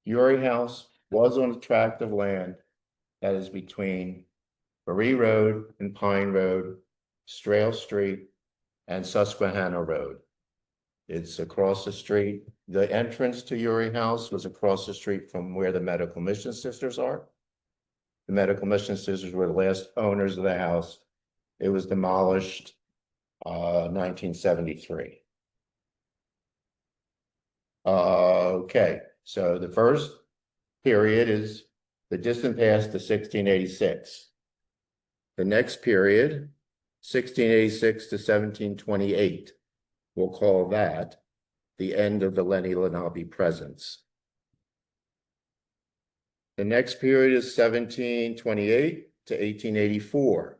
Uri House was on a tract of land that is between Marie Road and Pine Road, Strail Street, and Susquehanna Road. It's across the street. The entrance to Uri House was across the street from where the Medical Mission Sisters are. The Medical Mission Sisters were the last owners of the house. It was demolished 1973. Okay, so the first period is the distant past to 1686. The next period, 1686 to 1728, we'll call that the end of the Lenni Lenape presence. The next period is 1728 to 1884.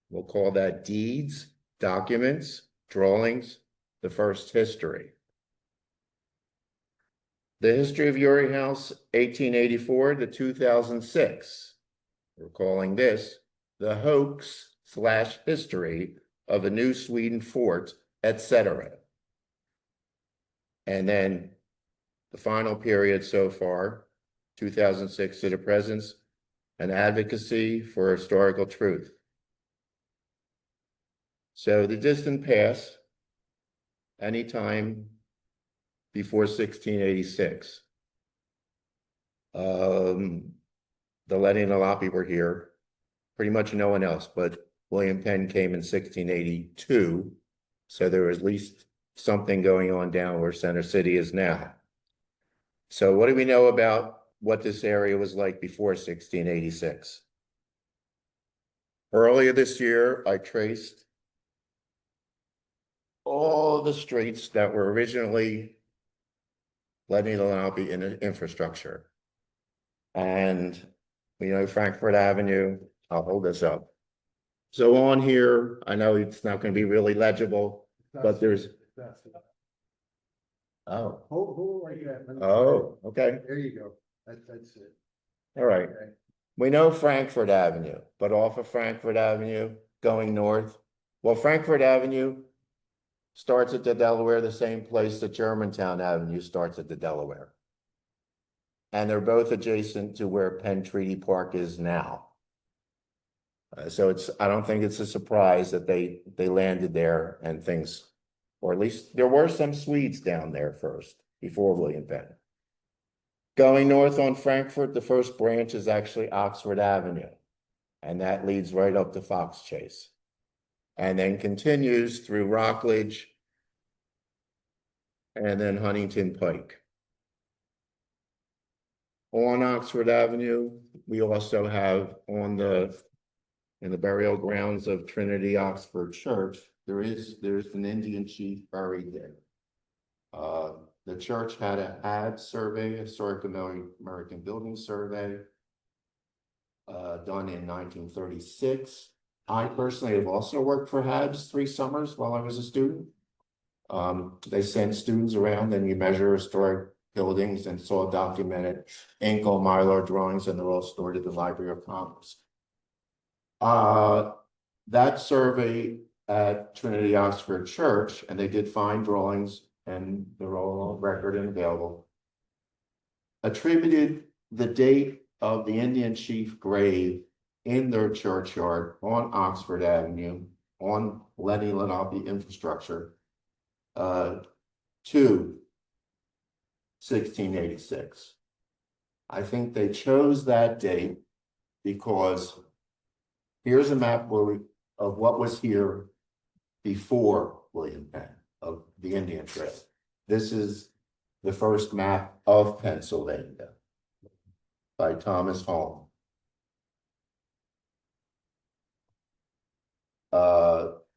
We'll call that deeds, documents, drawings, the first history. The history of Uri House, 1884 to 2006. We're calling this the hoax/history of a new Sweden fort, etc. And then the final period so far, 2006 to the present, an advocacy for historical truth. So the distant past, anytime before 1686. The Lenni Lenape were here. Pretty much no one else, but William Penn came in 1682. So there was at least something going on down where Center City is now. So what do we know about what this area was like before 1686? Earlier this year, I traced all the streets that were originally Lenni Lenape in infrastructure. And we know Frankfurt Avenue, I'll hold this up. So on here, I know it's not going to be really legible, but there's, oh, Hold right there. oh, okay, There you go. That's it. all right. Okay. We know Frankfurt Avenue, but off of Frankfurt Avenue, going north, well, Frankfurt Avenue starts at the Delaware, the same place that Germantown Avenue starts at the Delaware. And they're both adjacent to where Penn Treaty Park is now. So I don't think it's a surprise that they landed there and things, or at least there were some Swedes down there first, before William Penn. Going north on Frankfurt, the first branch is actually Oxford Avenue, and that leads right up to Fox Chase, and then continues through Rockledge, and then Huntington Pike. On Oxford Avenue, we also have in the burial grounds of Trinity Oxford Church, there's an Indian chief buried there. The church had a HAB survey, Historic American Building Survey, done in 1936. I personally have also worked for HABs 3 summers while I was a student. They sent students around and you measure historic buildings and saw documented ink on mylar drawings, and they're all stored at the Library of Congress. That survey at Trinity Oxford Church, and they did find drawings, and they're all on record and available, attributed the date of the Indian chief grave in their churchyard on Oxford Avenue, on Lenni Lenape infrastructure, to 1686. I think they chose that date because here's a map of what was here before William Penn, of the Indian Trail. This is the first map of Pennsylvania by Thomas Holm.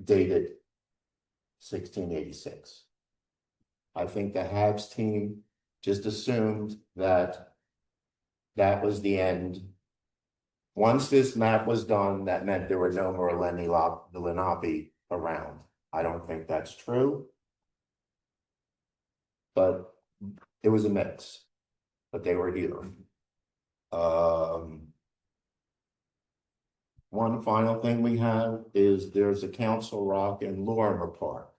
Dated 1686. I think the Habs team just assumed that that was the end. Once this map was done, that meant there were no more Lenni Lenape around. I don't think that's true, but it was a mix, but they were here. One final thing we have is there's a Council Rock in Lorimer Park,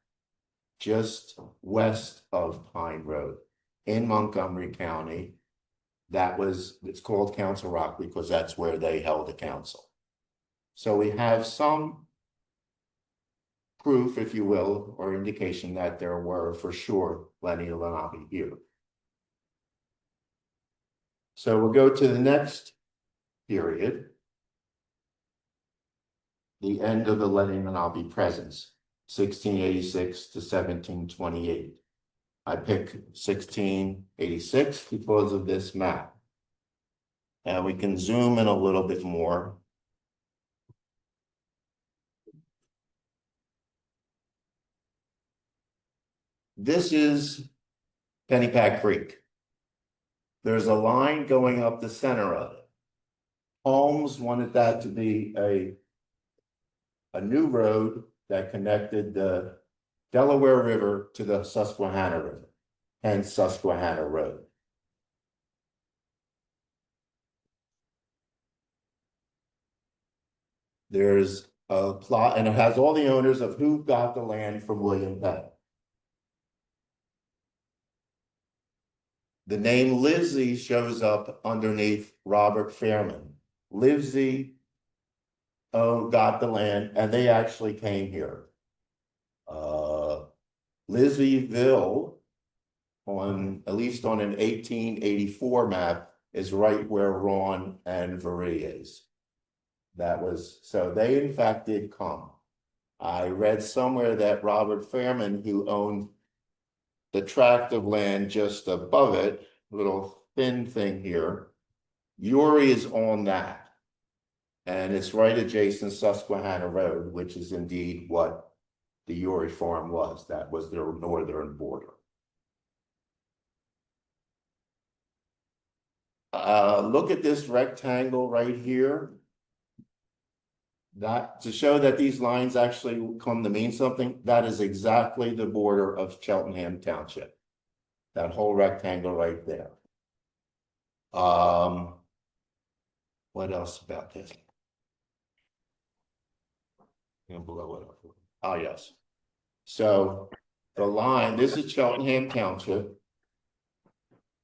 just west of Pine Road in Montgomery County. it's called Council Rock because that's where they held the council. So we have some proof, if you will, or indication that there were for sure Lenni and Lenape here. So we'll go to the next period, the end of the Lenni and Lenape presence, 1686 to 1728. I pick 1686 because of this map. And we can zoom in a little bit more. This is Pennypack Creek. There's a line going up the center of it. Holmes wanted that to be a new road that connected the Delaware River to the Susquehanna River, hence Susquehanna Road. There's a plot, and it has all the owners of who got the land from William Penn. The name Livesey shows up underneath Robert Fairman. Livesey got the land, and they actually came here. Liveseyville, at least on an 1884 map, is right where Ron and Varie is. So they in fact did come. I read somewhere that Robert Fairman, who owned the tract of land just above it, little thin thing here, Uri is on that. And it's right adjacent Susquehanna Road, which is indeed what the Uri farm was. That was their northern border. Look at this rectangle right here. That to show that these lines actually come to mean something, that is exactly the border of Cheltenham Township. That whole rectangle right there. What else about this? And below it. Oh, yes. So the line, this is Cheltenham Township.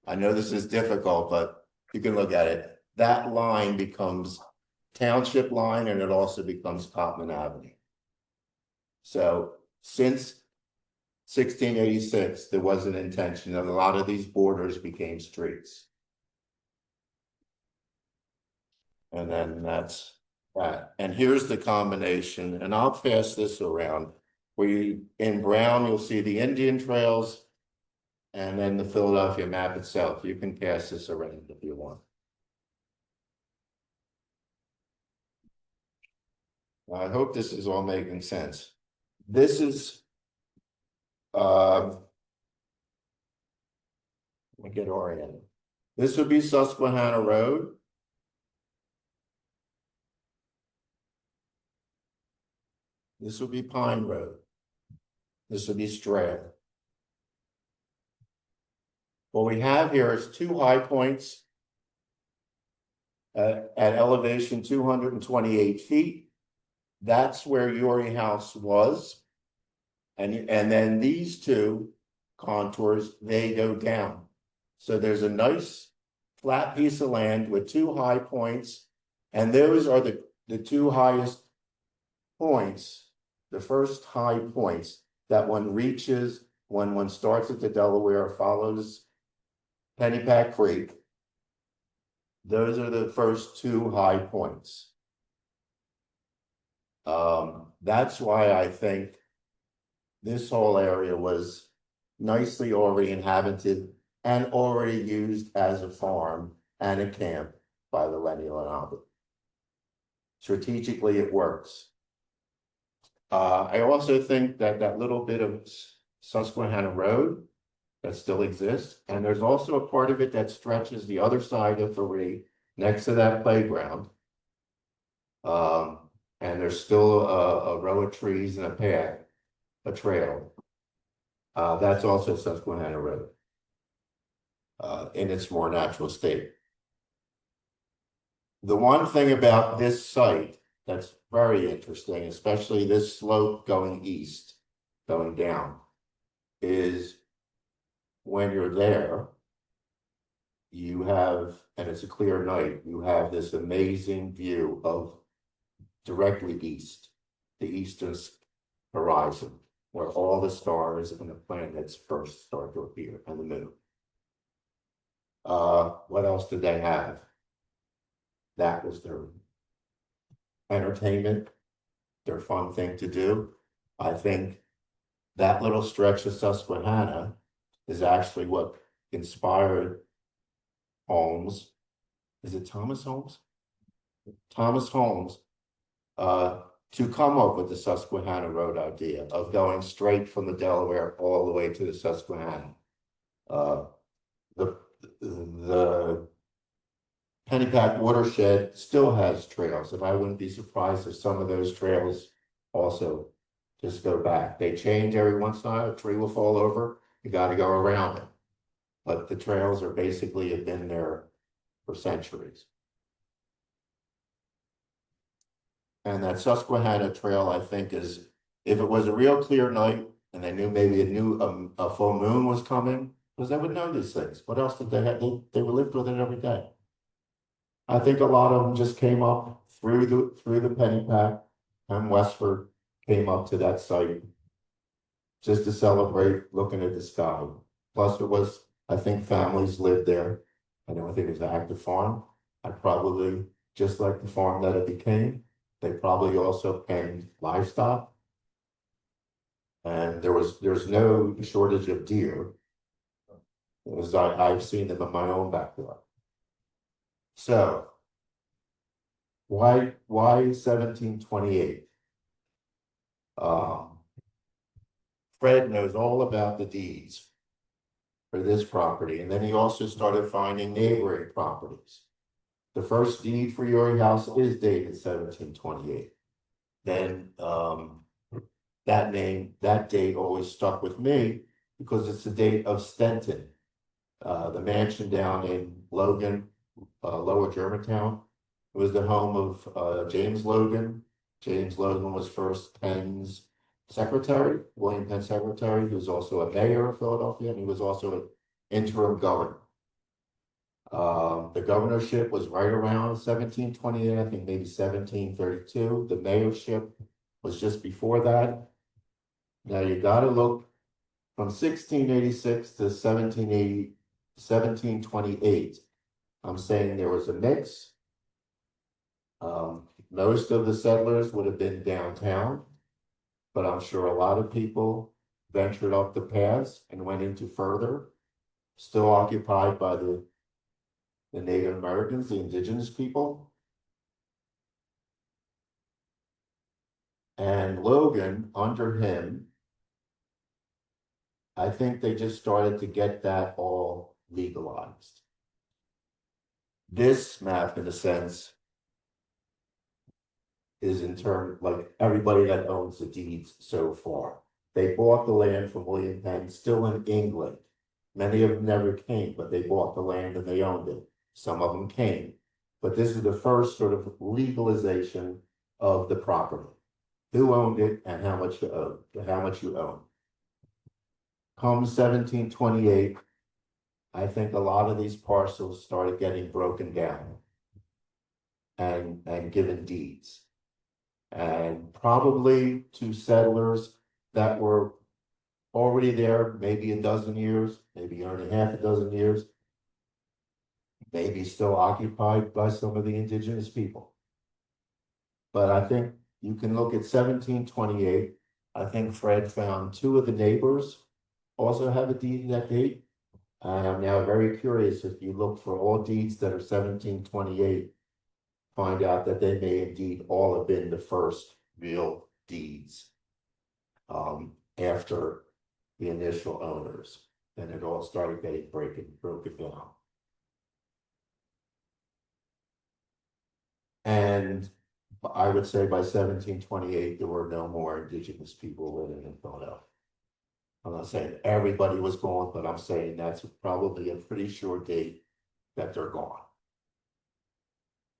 I know this is difficult, but you can look at it. That line becomes Township line, and it also becomes Cotman Avenue. So since 1686, there was an intention that a lot of these borders became streets. And then that's that. And here's the combination, and I'll pass this around. Where you, in brown, you'll see the Indian trails and then the Philadelphia map itself. You can pass this around if you want. I hope this is all making sense. This is, let me get oriented. This would be Susquehanna Road. This would be Pine Road. This would be Stroud. What we have here is two high points at elevation 228 feet. That's where Uri House was. And then these two contours, they go down. So there's a nice flat piece of land with two high points. And those are the two highest points, the first high points that one reaches when one starts at the Delaware, follows Pennypack Creek. Those are the first two high points. That's why I think this whole area was nicely already inhabited and already used as a farm and a camp by the Lenni Lenape. Strategically, it works. I also think that that little bit of Susquehanna Road that still exists, and there's also a part of it that stretches the other side of Varie next to that playground. And there's still a row of trees and a path, a trail. That's also Susquehanna Road in its more natural state. The one thing about this site that's very interesting, especially this slope going east, going down, is when you're there, you have, and it's a clear night, you have this amazing view of directly east, the eastern horizon, where all the stars and the planets first start to appear, and the moon. What else did they have? That was their entertainment, their fun thing to do. I think that little stretch of Susquehanna is actually what inspired Holmes. Is it Thomas Holmes? Thomas Holmes, to come up with the Susquehanna Road idea of going straight from the Delaware all the way to the Susquehanna. Uh, the Pennypack watershed still has trails, and I wouldn't be surprised if some of those trails also just go back. They change every once in a while, a tree will fall over, you gotta go around it. But the trails are basically have been there for centuries. And that Susquehanna Trail, I think, is, if it was a real clear night and they knew maybe a full moon was coming, because they would know these things. What else did they have? They lived with it every day. I think a lot of them just came up through the Pennypack and Westford, came up to that site just to celebrate looking at the sky. Plus it was, I think families lived there. I don't think it was an active farm. I probably, just like the farm that it became, they probably also penned livestock. And there's no shortage of deer. As I've seen them in my own backyard. So why 1728? Fred knows all about the deeds for this property, and then he also started finding neighboring properties. The first deed for your house is dated 1728. Then that date always stuck with me because it's the date of Stenton, the mansion down in Logan, Lower Germantown. It was the home of James Logan. James Logan was first Penn's secretary, William Penn's secretary. He was also a mayor of Philadelphia, and he was also an interim governor. The governorship was right around 1728, I think maybe 1732. The mayorship was just before that. Now you got to look from 1686 to 1728. I'm saying there was a mix. Most of the settlers would have been downtown, but I'm sure a lot of people ventured up the paths and went into further, still occupied by the Native Americans, the indigenous people. And Logan, under him, I think they just started to get that all legalized. This map, in a sense, is in turn like everybody that owns the deeds so far. They bought the land from William Penn, still in England. Many of them never came, but they bought the land and they owned it. Some of them came. But this is the first sort of legalization of the property. Who owned it and how much you own, how much you own. Come 1728, I think a lot of these parcels started getting broken down and given deeds. And probably to settlers that were already there, maybe a dozen years, maybe only half a dozen years, maybe still occupied by some of the indigenous people. But I think you can look at 1728. I think Fred found two of the neighbors also have a deed in that date. And I'm now very curious if you look for all deeds that are 1728, find out that they may indeed all have been the first real deeds after the initial owners. And it all started getting broken down. And I would say by 1728, there were no more indigenous people living in Philadelphia. I'm not saying everybody was gone, but I'm saying that's probably a pretty sure date that they're gone.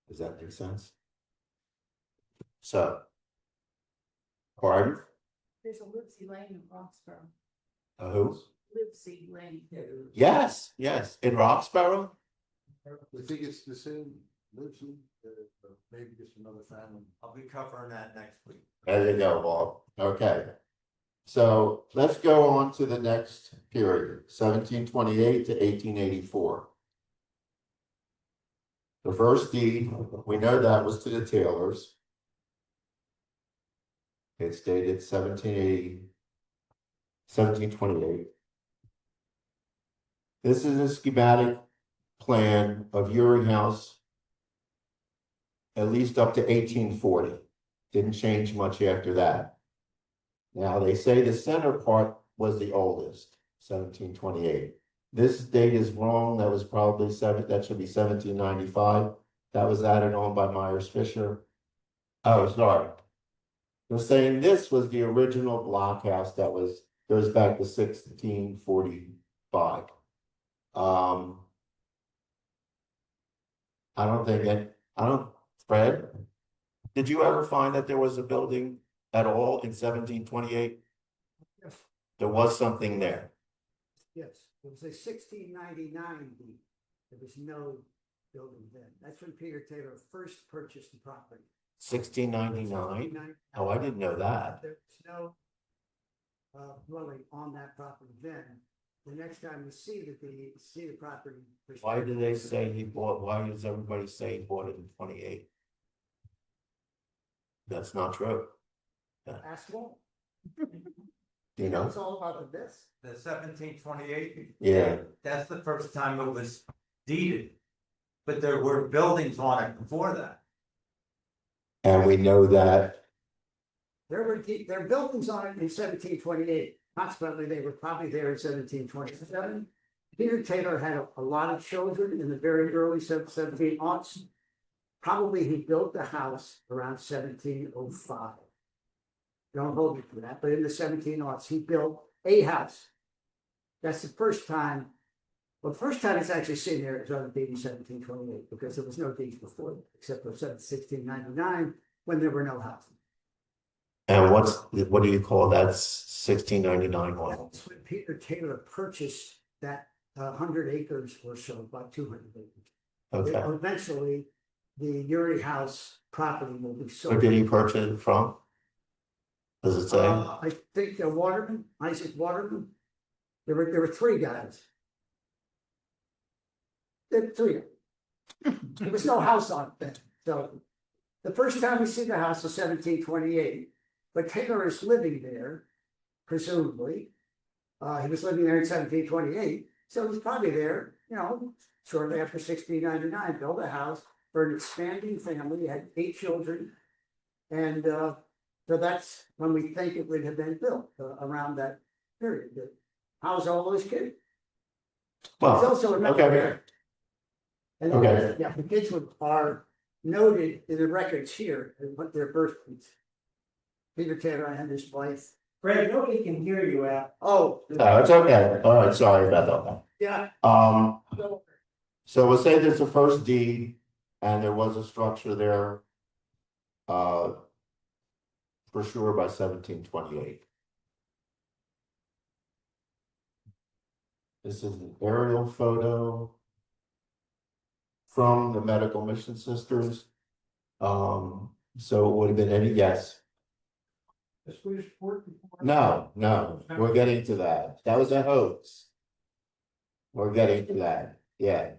Does that make sense? So, pardon? There's a Livesey Lane in Roxborough. Who? Livesey Lane. Yes, in Roxborough. We think it's the same, Lucy, maybe just another family. I'll be covering that next week. There you go, Bob. Okay. So let's go on to the next period, 1728 to 1884. The first deed, we know that was to the Taylors. It's dated 1728. This is a schematic plan of Uri House, at least up to 1840. Didn't change much after that. Now, they say the center part was the oldest, 1728. This date is wrong. That was probably that should be 1795. That was added on by Myers Fisher. Oh, sorry. They're saying this was the original blockhouse that goes back to 1645. Fred, did you ever find that there was a building at all in 1728? Yes, There was something there. yes, it was a 1699 deed. There was no building then. That's when Peter Taylor first purchased the property. 1699? Oh, I didn't know that. There was no dwelling on that property then. The next time we see the property. Why do they say he bought, why does everybody say he bought it in 28? That's not true. Ask Walt. You know? It's all about this. The 1728. Yeah. That's the first time it was deeded. But there were buildings on it before that. And we know that. There were buildings on it in 1728. Consequently, they were probably there in 1727. Peter Taylor had a lot of children in the very early 1700s. Probably he built the house around 1705. Don't hold me to that, but in the 1700s, he built a house. That's the first time. Well, the first time it's actually seen there is on the deed in 1728, because there was no deeds before, except for 1699, when there were no houses. And what do you call that 1699 one? That's when Peter Taylor purchased that 100 acres or so, about 200 acres. Okay. Eventually, the Uri House property will be sold. Where did he purchase it from? Does it say? I think Waterman, Isaac Waterman. There were three guys. There were three. There was no house on it then. So the first time we see the house was 1728, but Taylor is living there, presumably. He was living there in 1728, so he's probably there, shortly after 1699, built a house for an expanding family. He had 8 children, and so that's when we think it would have been built, around that period. How's all those kids? There's Well, also another okay. there. And Okay. yeah, the kids are noted in the records here and what their birthdays. Peter Taylor and his wife. Fred, nobody can hear you out. Oh. No, it's okay. All right, sorry about that. Yeah. So we'll say there's a first deed and there was a structure there. For sure by 1728. This is an aerial photo from the Medical Mission Sisters. So it would have been any guess. The Swedish port before. No, we're getting to that. That was a hoax. We're getting to that, yeah.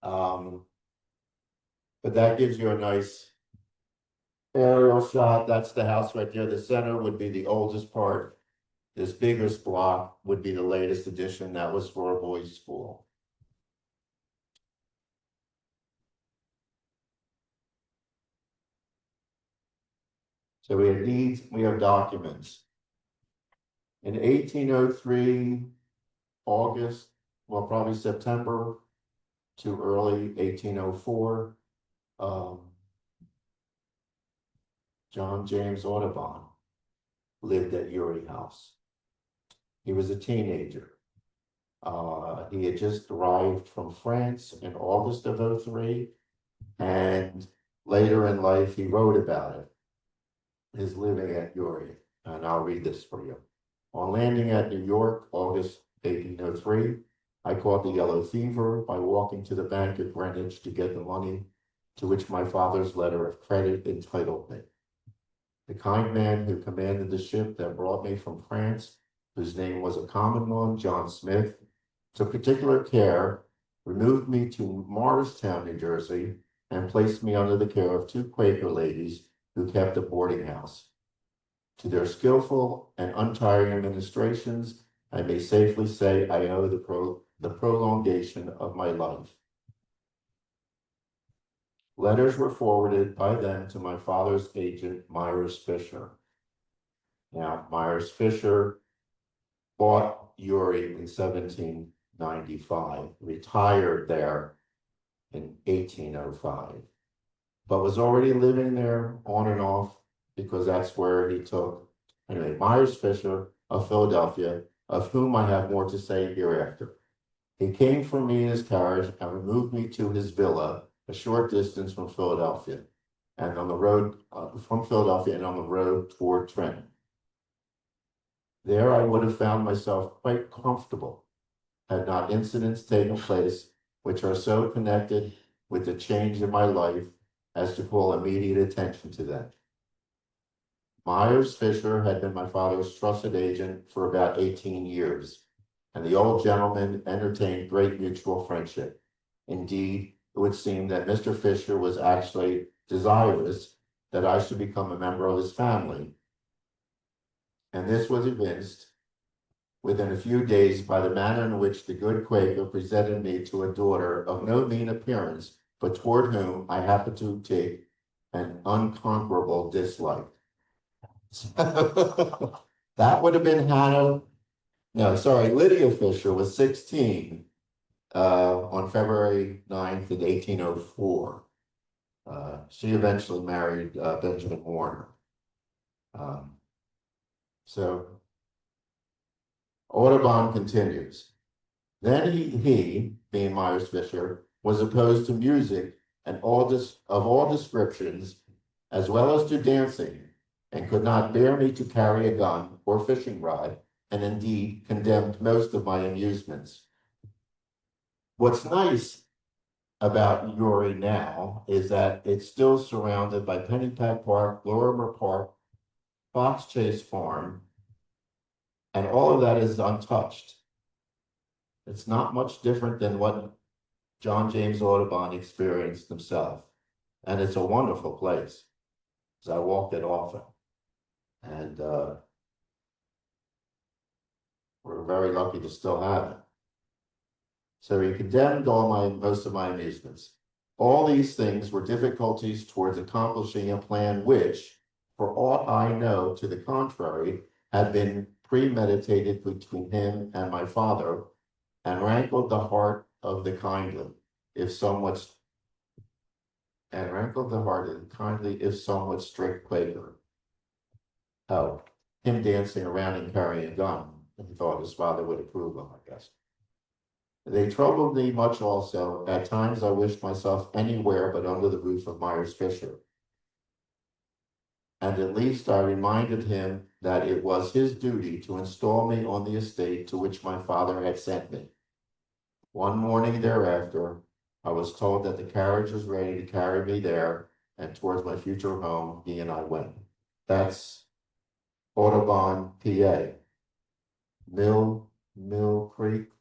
But that gives you a nice aerial shot. That's the house right there. The center would be the oldest part. This biggest block would be the latest addition. That was for a boys' school. So we have deeds, we have documents. In 1803, August, well, probably September to early 1804, John James Audubon lived at Uri House. He was a teenager. He had just arrived from France in August of '03, and later in life he wrote about it, his living at Uri, and I'll read this for you. On landing at New York, August 1803, I caught the yellow fever by walking to the bank at Greenwich to get the money to which my father's letter of credit entitled me. The kind man who commanded the ship that brought me from France, whose name was a common one, John Smith, took particular care, removed me to Morristown, New Jersey, and placed me under the care of two Quaker ladies who kept a boarding house. To their skillful and untiring administrations, I may safely say I owe the prolongation of my life. Letters were forwarded by them to my father's agent, Myers Fisher. Now, Myers Fisher bought Uri in 1795, retired there in 1805, but was already living there on and off because that's where he took. Anyway, Myers Fisher of Philadelphia, of whom I have more to say hereafter. He came for me in his carriage and removed me to his villa, a short distance from Philadelphia, and on the road from Philadelphia and on the road toward Trenton. There I would have found myself quite comfortable had not incidents taken place which are so connected with the change in my life as to call immediate attention to them. Myers Fisher had been my father's trusted agent for about 18 years, and the old gentleman entertained great mutual friendship. Indeed, it would seem that Mr. Fisher was actually desirous that I should become a member of his family, and this was evinced within a few days by the manner in which the good Quaker presented me to a daughter of no mean appearance, but toward whom I happened to take an unconquerable dislike. That would have been Lydia Fisher was 16 on February 9th in 1804. She eventually married Benjamin Warner. So Audubon continues. Then he, being Myers Fisher, was opposed to music and of all descriptions, as well as to dancing, and could not bear me to carry a gun or fishing rod, and indeed condemned most of my amusements. What's nice about Uri now is that it's still surrounded by Pennypack Park, Lorimer Park, Fox Chase Farm, and all of that is untouched. It's not much different than what John James Audubon experienced himself. And it's a wonderful place. So I walked it often. And we're very lucky to still have it. So he condemned most of my amusements. All these things were difficulties towards accomplishing a plan which, for aught I know to the contrary, had been premeditated between him and my father, and rankled the heart of the kindly, if somewhat strict Quaker. Oh, him dancing around and carrying a gun. He thought his father would approve of, I guess. They troubled me much also. At times I wished myself anywhere but under the roof of Myers Fisher. And at least I reminded him that it was his duty to install me on the estate to which my father had sent me. One morning thereafter, I was told that the carriage was ready to carry me there, and towards my future home, he and I went. That's Audubon, PA. Mill Creek.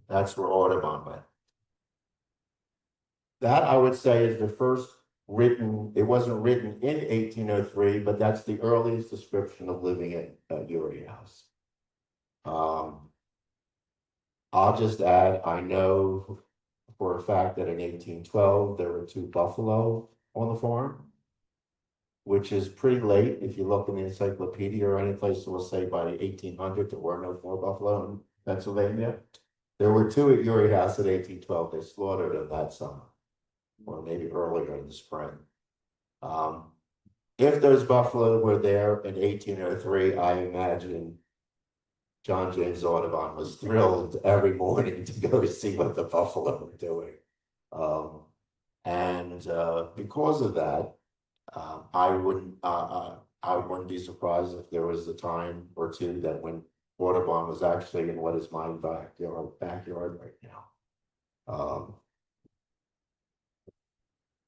That's where Audubon went. That I would say is the first written, it wasn't written in 1803, but that's the earliest description of living at Uri House. I'll just add, I know for a fact that in 1812, there were 2 buffalo on the farm, which is pretty late. If you look in the encyclopedia or any place, it will say by 1800 there were no more buffalo in Pennsylvania. There were 2 at Uri House in 1812. They slaughtered them that summer, or maybe earlier in the spring. If those buffalo were there in 1803, I imagine John James Audubon was thrilled every morning to go see what the buffalo were doing. Because of that, I wouldn't be surprised if there was a time or two that when Audubon was actually in what is my backyard right now.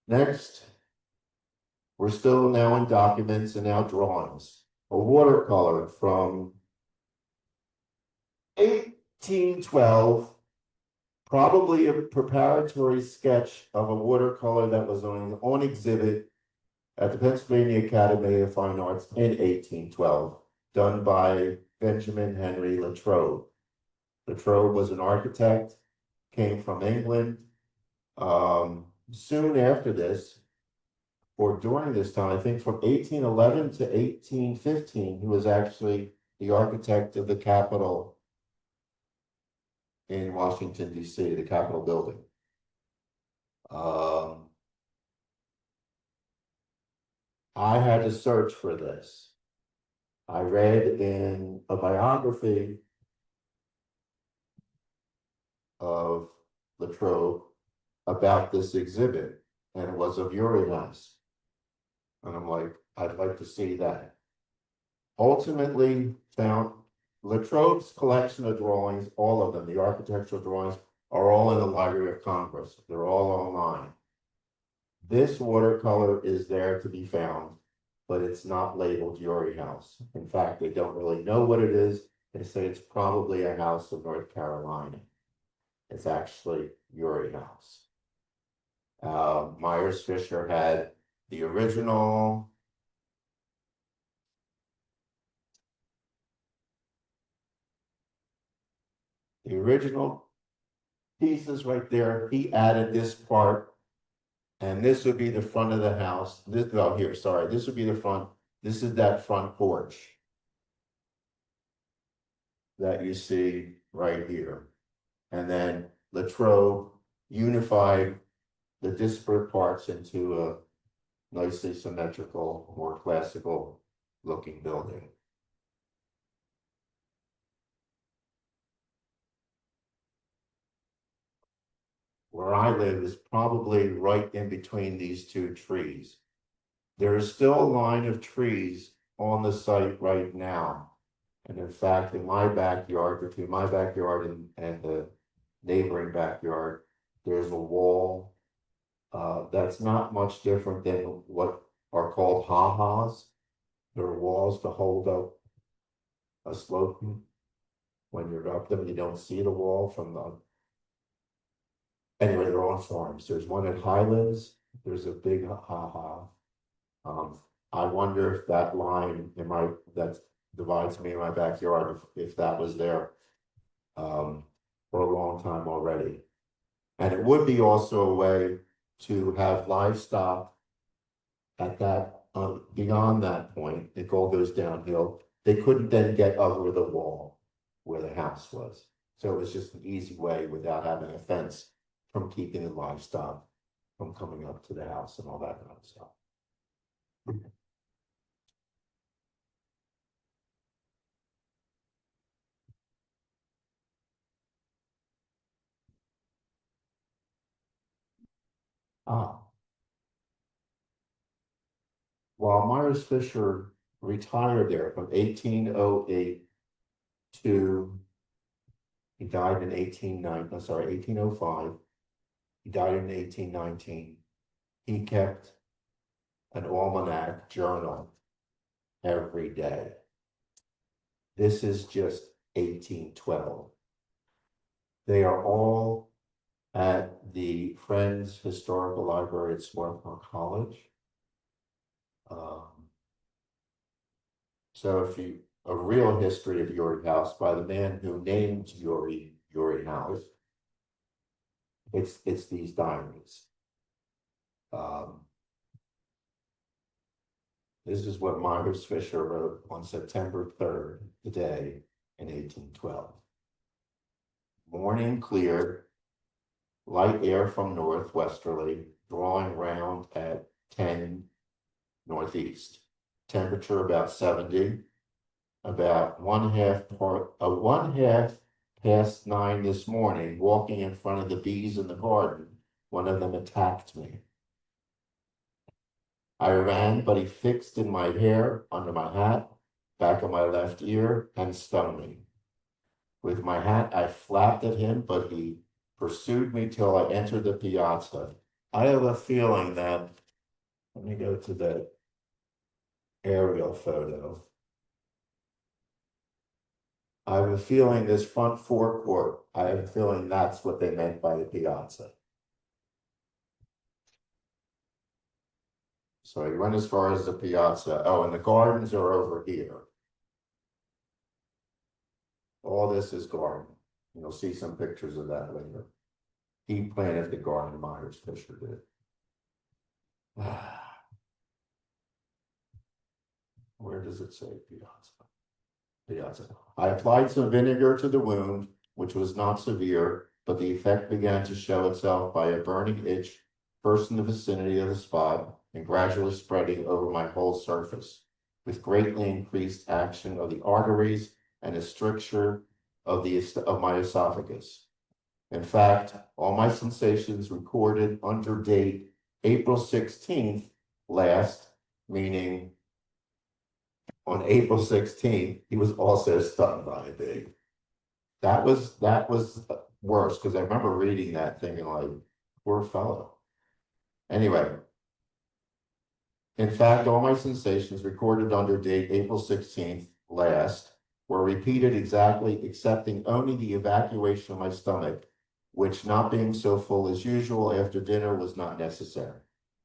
Next, we're still now in documents and now drawings. A watercolor from 1812, probably a preparatory sketch of a watercolor that was on exhibit at the Pennsylvania Academy of Fine Arts in 1812, done by Benjamin Henry Latrobe. Latrobe was an architect, came from England. Soon after this, or during this time, I think from 1811 to 1815, he was actually the architect of the Capitol in Washington, D.C., the Capitol building. I had to search for this. I read in a biography of Latrobe about this exhibit, and it was of Urias. And I'm like, I'd like to see that. Ultimately found Latrobe's collection of drawings, all of them, the architectural drawings, are all in the Library of Congress. They're all online. This watercolor is there to be found, but it's not labeled Uri House. In fact, they don't really know what it is. They say it's probably a house of North Carolina. It's actually Uri House. Myers Fisher had the original pieces right there. He added this part, and this would be the front of the house. This would be the front. This is that front porch that you see right here. And then Latrobe unified the disparate parts into a nicely symmetrical, more classical looking building. Where I live is probably right in between these two trees. There is still a line of trees on the site right now. And in fact, in my backyard, between my backyard and the neighboring backyard, there's a wall that's not much different than what are called ha-has. They're walls to hold up a slope. When you're up them, you don't see the wall from the. Anyway, they're on farms. There's one at Highlands. There's a big ha-ha. I wonder if that line that divides me in my backyard, if that was there for a long time already. And it would be also a way to have livestock at that, beyond that point. It all goes downhill. They couldn't then get over the wall where the house was. So it was just an easy way without having a fence from keeping the livestock from coming up to the house and all that kind of stuff. While Myers Fisher retired there from 1808 to, he died in 1805. He died in 1819. He kept an almanac journal every day. This is just 1812. They are all at the Friends Historical Library at Swarthmore College. So if you, a real history of Uri House by the man who named Uri House, it's these diaries. This is what Myers Fisher wrote on September 3rd, the day in 1812. Morning clear, light air from northwesterly, drawing round at 10 northeast. Temperature about 70. About one half past 9 this morning, walking in front of the bees in the garden, one of them attacked me. I ran, but he fixed in my hair, under my hat, back of my left ear, and stung me. With my hat, I flapped at him, but he pursued me till I entered the piazza. I have a feeling that, let me go to the aerial photo. I have a feeling this front forecourt, I have a feeling that's what they meant by the piazza. So I went as far as the piazza. Oh, and the gardens are over here. All this is garden. You'll see some pictures of that later. He planted the garden, Myers Fisher did. Where does it say piazza? Piazza. I applied some vinegar to the wound, which was not severe, but the effect began to show itself by a burning itch, first in the vicinity of the spot, and gradually spreading over my whole surface, with greatly increased action of the arteries and a stricture of my esophagus. In fact, all my sensations recorded under date April 16th last, meaning on April 16th, he was also stung by a bee. That was worse, because I remember reading that thinking like, poor fellow. Anyway, in fact, all my sensations recorded under date April 16th last were repeated exactly, excepting only the evacuation of my stomach, which, not being so full as usual after dinner, was not necessary.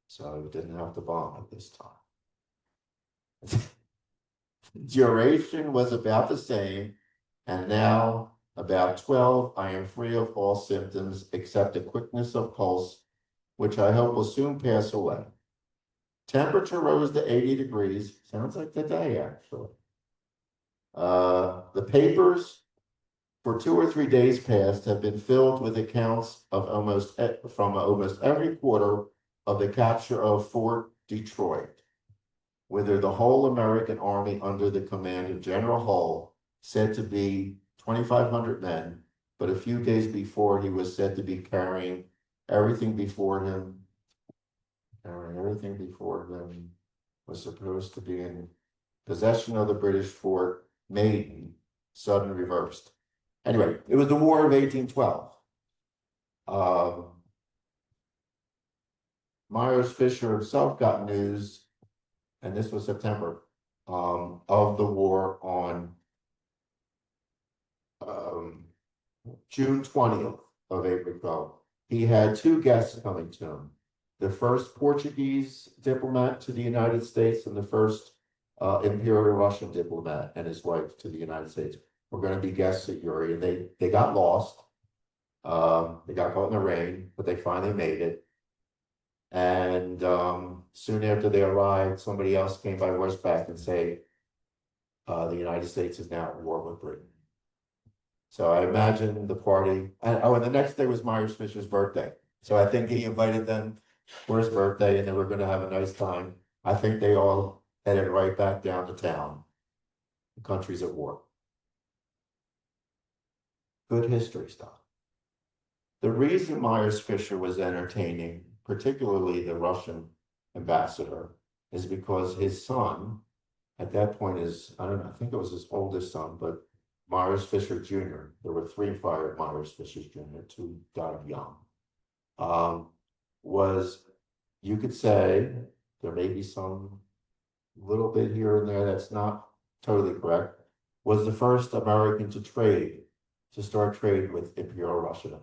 So I didn't have to vomit this time. Duration was about the same, and now about 12, I am free of all symptoms except a quickness of pulse, which I hope will soon pass away. Temperature rose to 80 degrees. Sounds like today, actually. The papers for 2 or 3 days past have been filled with accounts of from almost every quarter of the capture of Fort Detroit, whither the whole American army under the command of General Hull, said to be 2,500 men, but a few days before he was said to be carrying everything before him. Everything before him was supposed to be in possession of the British fort, Maiden, sudden reversed. Anyway, it was the War of 1812. Myers Fisher himself got news, and this was September, of the war on June 20th of April 12. He had 2 guests coming to him. The first Portuguese diplomat to the United States and the first Imperial Russian diplomat and his wife to the United States were going to be guests at Uri. And they got lost. They got caught in the rain, but they finally made it. And soon after they arrived, somebody else came by horseback and said, the United States is now at war with Britain. So I imagine the party, and the next day was Myers Fisher's birthday. So I think he invited them for his birthday and they were going to have a nice time. I think they all headed right back down to town. The country's at war. Good history stuff. The reason Myers Fisher was entertaining, particularly the Russian ambassador, is because his son, at that point I think it was his oldest son, but Myers Fisher Jr. There were 3 Myers Fishers Jr., 2 died young. Was, you could say, there may be some little bit here and there that's not totally correct, was the first American to start trade with Imperial Russia.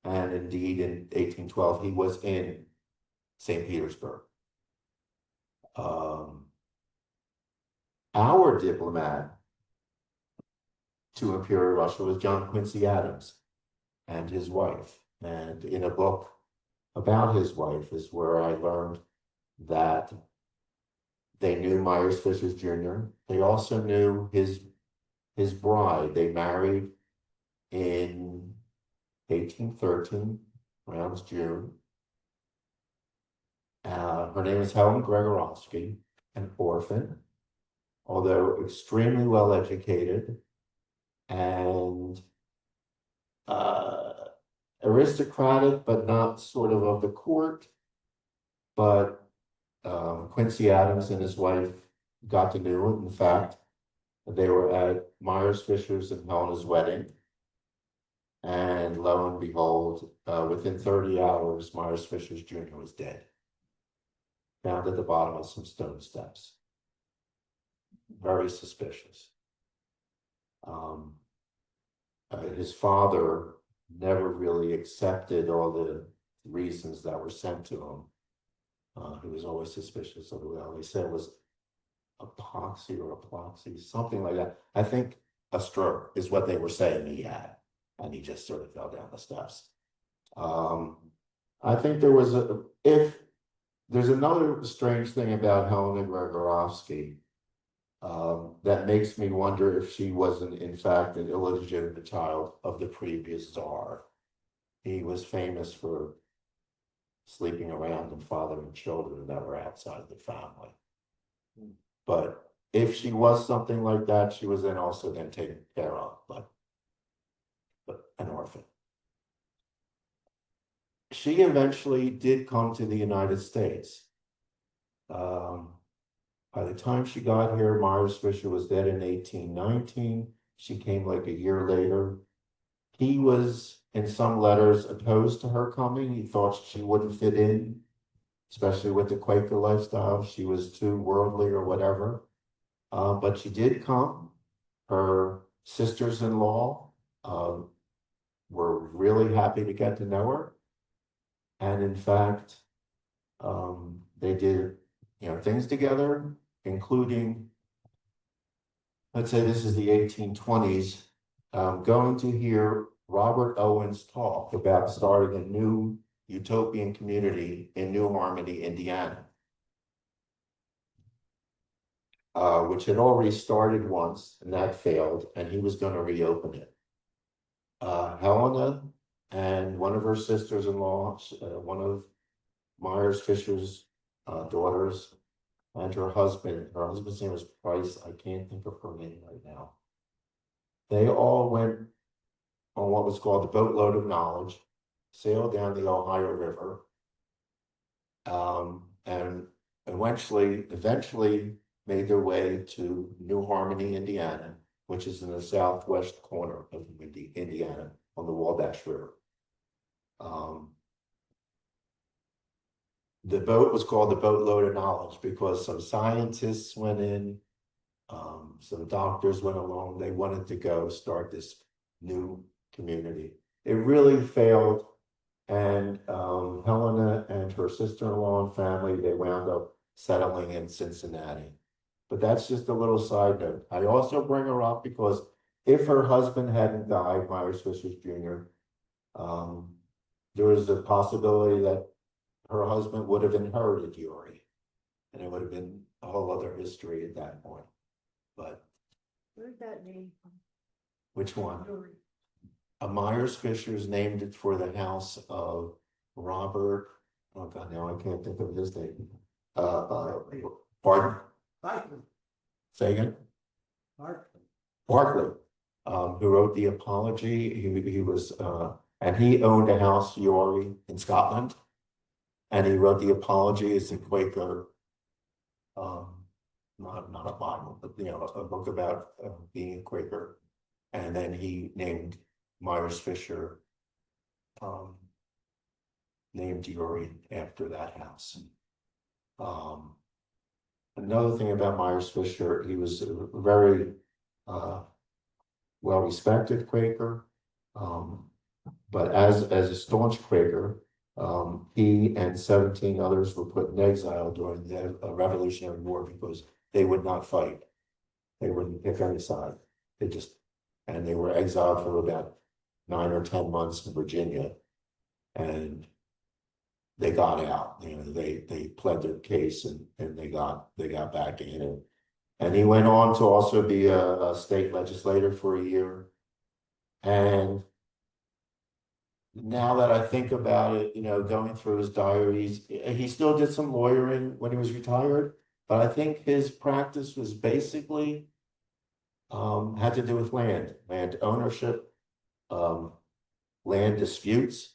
And indeed, in 1812, he was in St. Petersburg. Our diplomat to Imperial Russia was John Quincy Adams and his wife. And in a book about his wife is where I learned that they knew Myers Fisher Jr. They also knew his bride. They married in 1813, around June. Her name is Helen Gregorowski, an orphan, although extremely well educated and aristocratic, but not sort of the court. But Quincy Adams and his wife got to know it. In fact, they were at Myers Fisher's and Helena's wedding. And lo and behold, within 30 hours, Myers Fisher Jr. was dead. Found at the bottom of some stone steps. Very suspicious. His father never really accepted all the reasons that were sent to him. He was always suspicious of the will. They said it was epoxy or epoxy, something like that. I think a stroke is what they were saying he had, and he just sort of fell down the steps. I think if there's another strange thing about Helena Grigorovsky, that makes me wonder if she wasn't in fact an illegitimate child of the previous czar. He was famous for sleeping around and fathering children that were outside the family. But if she was something like that, she was then also then taken care of, but an orphan. She eventually did come to the United States. By the time she got here, Myers Fisher was dead in 1819. She came like a year later. He was, in some letters, opposed to her coming. He thought she wouldn't fit in, especially with the Quaker lifestyle. She was too worldly or whatever. But she did come. Her sisters-in-law were really happy to get to know her. And in fact, they did, things together, including, let's say this is the 1820s, going to hear Robert Owens talk about starting a new utopian community in New Harmony, Indiana, which had already started once and that failed, and he was going to reopen it. Helena and one of her sisters-in-law, one of Myers Fisher's daughters, and her husband's name was Price, I can't think of her name right now. They all went on what was called the boatload of knowledge, sailed down the Ohio River, and eventually made their way to New Harmony, Indiana, which is in the southwest corner of Indiana on the Wabash River. The boat was called the boatload of knowledge because some scientists went in, some doctors went along. They wanted to go start this new community. It really failed, and Helena and her sister-in-law and family, they wound up settling in Cincinnati. But that's just a little side note. I also bring her up because if her husband hadn't died, Myers Fisher Jr., there was a possibility that her husband would have inherited Uri, and it would have been a whole other history at that point. But Where'd that name from? which one? Yuri. Myers Fisher's named it for the house of Robert. Oh God, now I can't think of his name. Pardon? Barclay. Say again? Barclay, who wrote the Apology. He was, and he owned a house, Uri, in Scotland. And he wrote the Apology as a Quaker, not a Bible, but a book about being a Quaker. And then he named Myers Fisher, named Uri after that house. Another thing about Myers Fisher, he was a very well-respected Quaker, but as a staunch Quaker, he and 17 others were put in exile during the Revolutionary War because they would not fight. They wouldn't pick any side. And they were exiled for about 9 or 10 months in Virginia, and they got out. They pled their case and they got back in. And he went on to also be a state legislator for a year. And now that I think about it, going through his diaries, he still did some lawyering when he was retired, but I think his practice was basically had to do with land ownership, land disputes,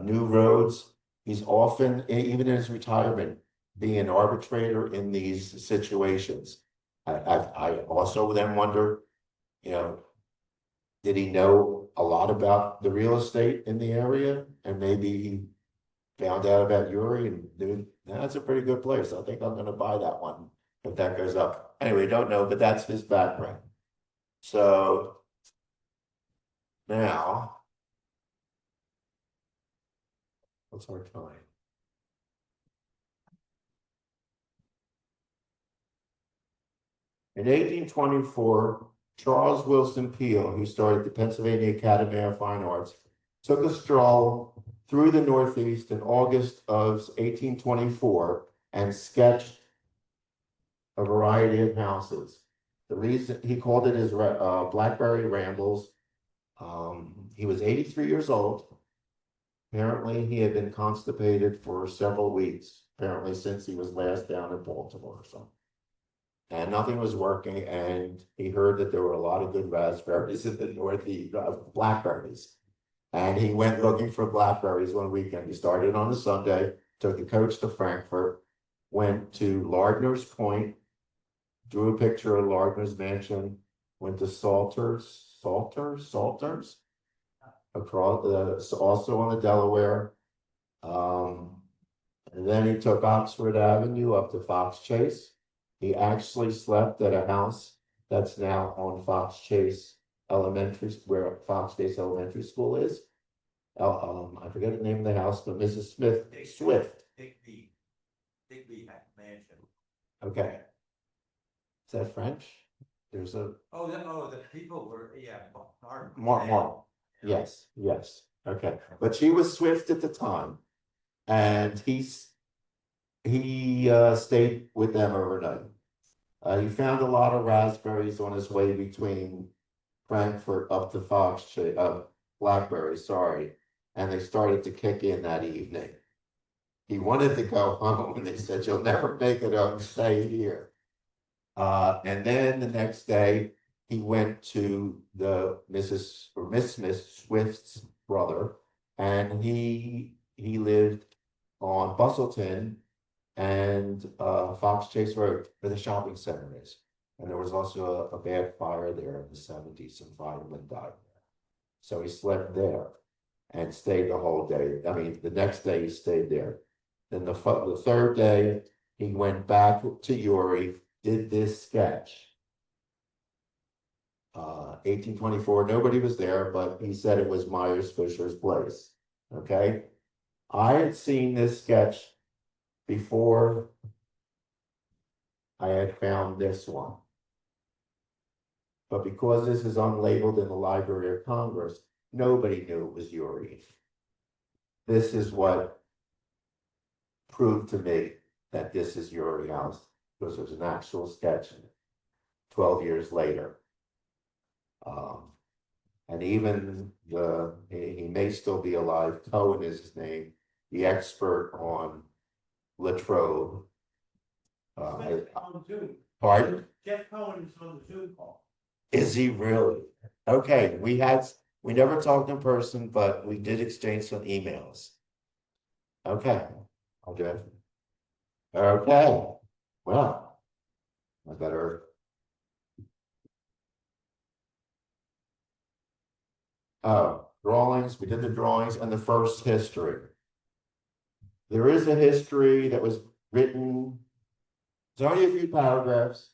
new roads. He's often, even in his retirement, being an arbitrator in these situations. I also then wonder, did he know a lot about the real estate in the area, and maybe he found out about Uri and dude, that's a pretty good place. I think I'm gonna buy that one if that goes up. Anyway, don't know, but that's his background. So now, what's our time? In 1824, Charles Wilson Peale, who started the Pennsylvania Academy of Fine Arts, took a stroll through the Northeast in August of 1824 and sketched a variety of houses. The reason he called it his Blackberry Rambles. He was 83 years old. Apparently, he had been constipated for several weeks, apparently since he was last down in Baltimore or something. And nothing was working, and he heard that there were a lot of good raspberries in the Northeast, blackberries. And he went looking for blackberries one weekend. He started on a Sunday, took the coach to Frankfurt, went to Lardner's Point, drew a picture of Lardner's mansion, went to Salters, across, also on the Delaware. And then he took Oxford Avenue up to Fox Chase. He actually slept at a house that's now on Fox Chase Elementary, where Fox Chase Elementary School is. I forget the name of the house, but Mrs. Swift. Digby Mansion. Okay. Is that French? There's a The people were, yeah, Mark. Yes. Okay. But she was Swift at the time. And he stayed with them overnight. He found a lot of raspberries on his way between Frankfurt up to Fox Chase, blackberries, sorry. And they started to kick in that evening. He wanted to go home, and they said, "You'll never make it up, stay here." And then the next day, he went to the Miss Swift's brother, and he lived on Bustleton and Fox Chase Road, where the shopping center is. And there was also a bad fire there in the 70s. Some firemen died there. So he slept there and stayed the whole day. I mean, the next day he stayed there. Then the third day, he went back to Uri, did this sketch. 1824, nobody was there, but he said it was Myers Fisher's place. Okay. I had seen this sketch before I had found this one. But because this is unlabeled in the Library of Congress, nobody knew it was Uri. This is what proved to me that this is Uri House, because there's an actual sketch 12 years later. And even he may still be alive, Cohen is his name, the expert on Latrobe. On Zoom. Pardon? Jeff Cohen is on the Zoom call. Is he really? Okay, we never talked in person, but we did exchange some emails. Okay, I'll do it. Okay, well, I better. Oh, drawings, we did the drawings and the first history. There is a history that was written, it's only a few paragraphs.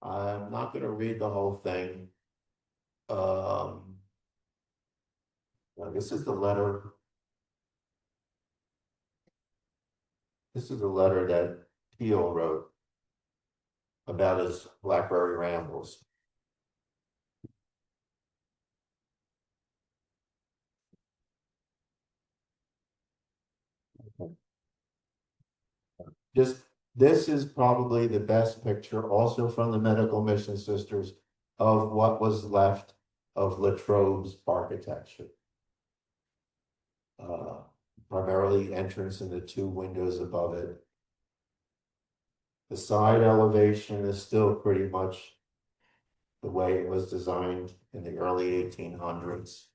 I'm not going to read the whole thing. Well, this is the letter. This is the letter that Peale wrote about his Blackberry Rambles. This is probably the best picture, also from the Medical Mission Sisters, of what was left of Latrobe's architecture. Primarily entrance and the two windows above it. The side elevation is still pretty much the way it was designed in the early 1800s.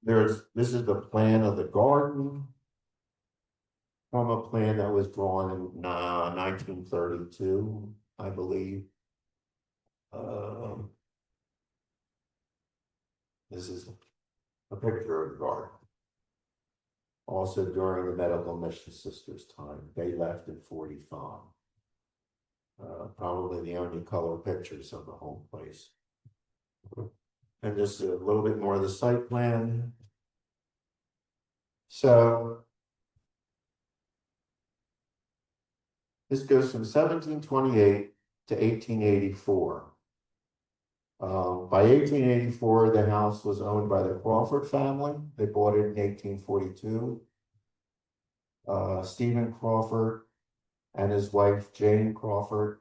This is the plan of the garden from a plan that was drawn in 1932, I believe. Um, This is a picture of the garden. Also during the medical mission sisters' time, they left in 45. Probably the only color pictures of the home place. And just a little bit more of the site plan. So this goes from 1728 to 1884. By 1884, the house was owned by the Crawford family. They bought it in 1842. Stephen Crawford and his wife, Jane Crawford.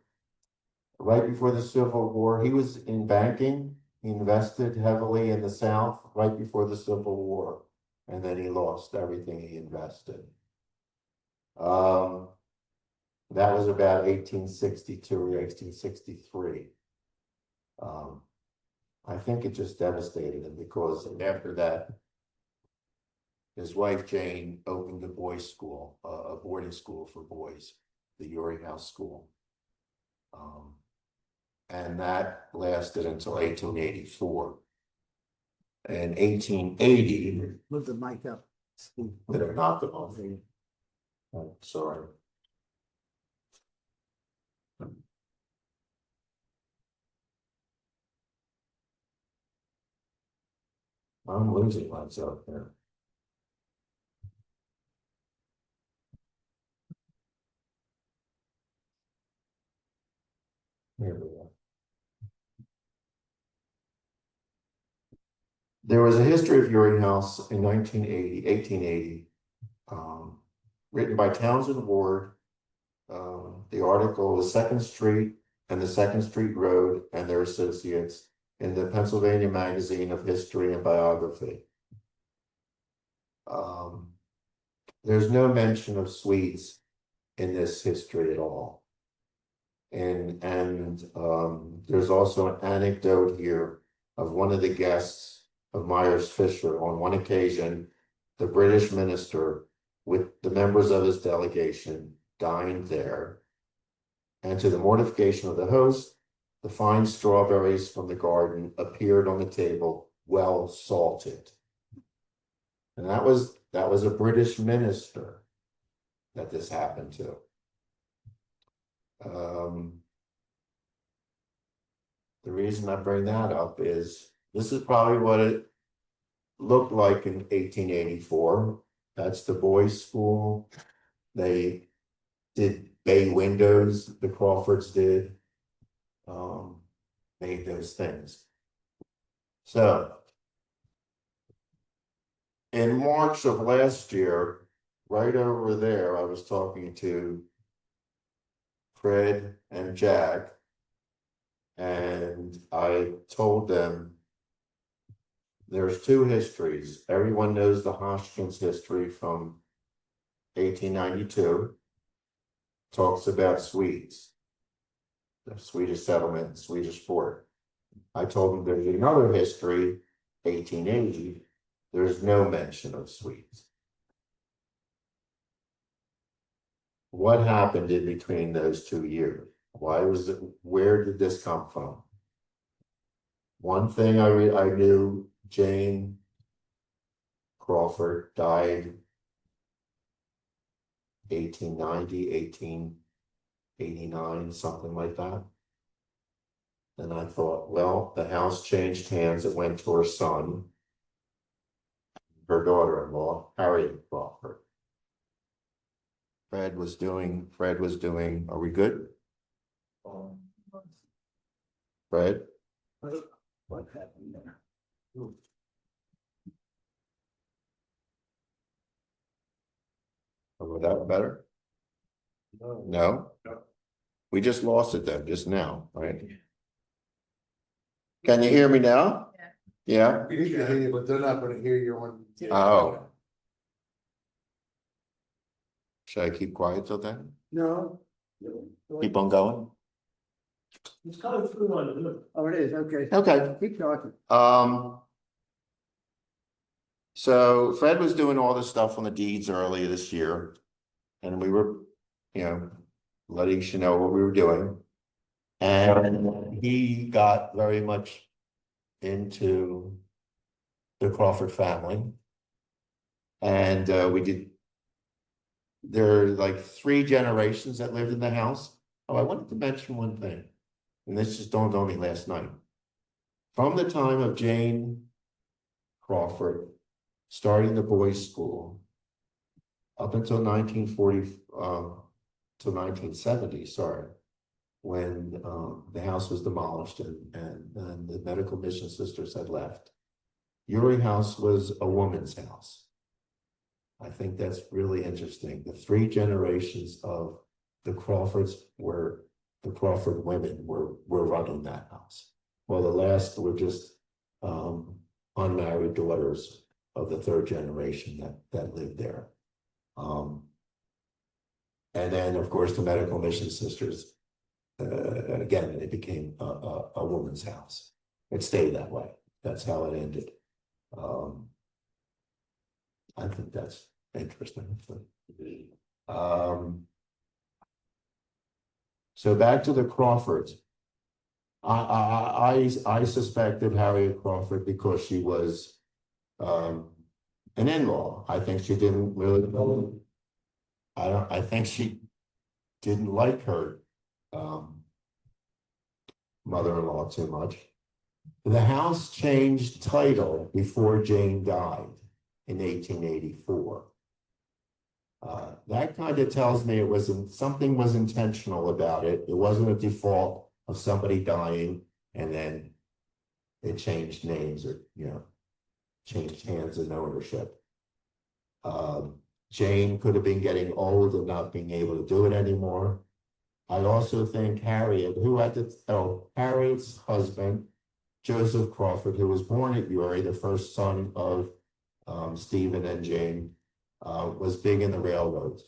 Right before the Civil War, he was in banking. He invested heavily in the South right before the Civil War. And then he lost everything he invested. That was about 1862 or 1863. I think it just devastated him because after that, his wife Jane opened a boys' school, a boarding school for boys, the Uri House School. And that lasted until 1884. In 1880, Move the mic up. did I knock it off? Oh, sorry. I'm losing myself here. Here we go. There was a history of Uri House in 1880, written by Townsend Ward. The article was Second Street and the Second Street Road and their associates in the Pennsylvania Magazine of History and Biography. There's no mention of Swedes in this history at all. And there's also an anecdote here of one of the guests of Myers Fisher. On one occasion, the British minister with the members of his delegation dined there. And to the mortification of the host, the fine strawberries from the garden appeared on the table, well salted. And that was a British minister that this happened to. The reason I bring that up is this is probably what it looked like in 1884. That's the boys' school. They did bay windows, the Crawfords did, made those things. So in March of last year, right over there, I was talking to Fred and Jack, and I told them there's two histories. Everyone knows the Hoskins history from 1892. Talks about Swedes, the Swedish settlement, Swedish fort. I told them there's another history, 1880. There's no mention of Swedes. What happened in between those 2 years? Why was it? Where did this come from? One thing I knew, Jane Crawford died 1890, 1889, something like that. And I thought, well, the house changed hands. It went to her son, her daughter-in-law, Harriet Crawford. Fred was doing, are we good? Fred? What happened there? Was that better? No. No? We just lost it then, just now, right? Can you hear me now? Yeah? We can hear you, but they're not gonna hear you on. Oh. Should I keep quiet till then? No. Keep on going? It's coming through on the loop. Oh, it is, okay. Okay. Keep talking. So Fred was doing all this stuff on the deeds earlier this year. And we were, letting you know what we were doing. And he got very much into the Crawford family. And there are like 3 generations that lived in the house. Oh, I wanted to mention one thing, and this just dawned on me last night. From the time of Jane Crawford starting the boys' school up until 1940, to 1970, sorry, when the house was demolished and the medical mission sisters had left. Uri House was a woman's house. I think that's really interesting. The 3 generations of the Crawfords were, the Crawford women were running that house. Well, the last were just unmarried daughters of the 3rd generation that lived there. And then, of course, the medical mission sisters, again, it became a woman's house. It stayed that way. That's how it ended. I think that's interesting. So back to the Crawfords. I suspected Harriet Crawford because she was an in-law. I think she didn't really. I think she didn't like her mother-in-law too much. The house changed title before Jane died in 1884. That kind of tells me it wasn't, something was intentional about it. It wasn't a default of somebody dying and then it changed names or, changed hands and ownership. Jane could have been getting old and not being able to do it anymore. I also think Harriet, Harriet's husband, Joseph Crawford, who was born at Uri, the first son of Stephen and Jane, was big in the railroads.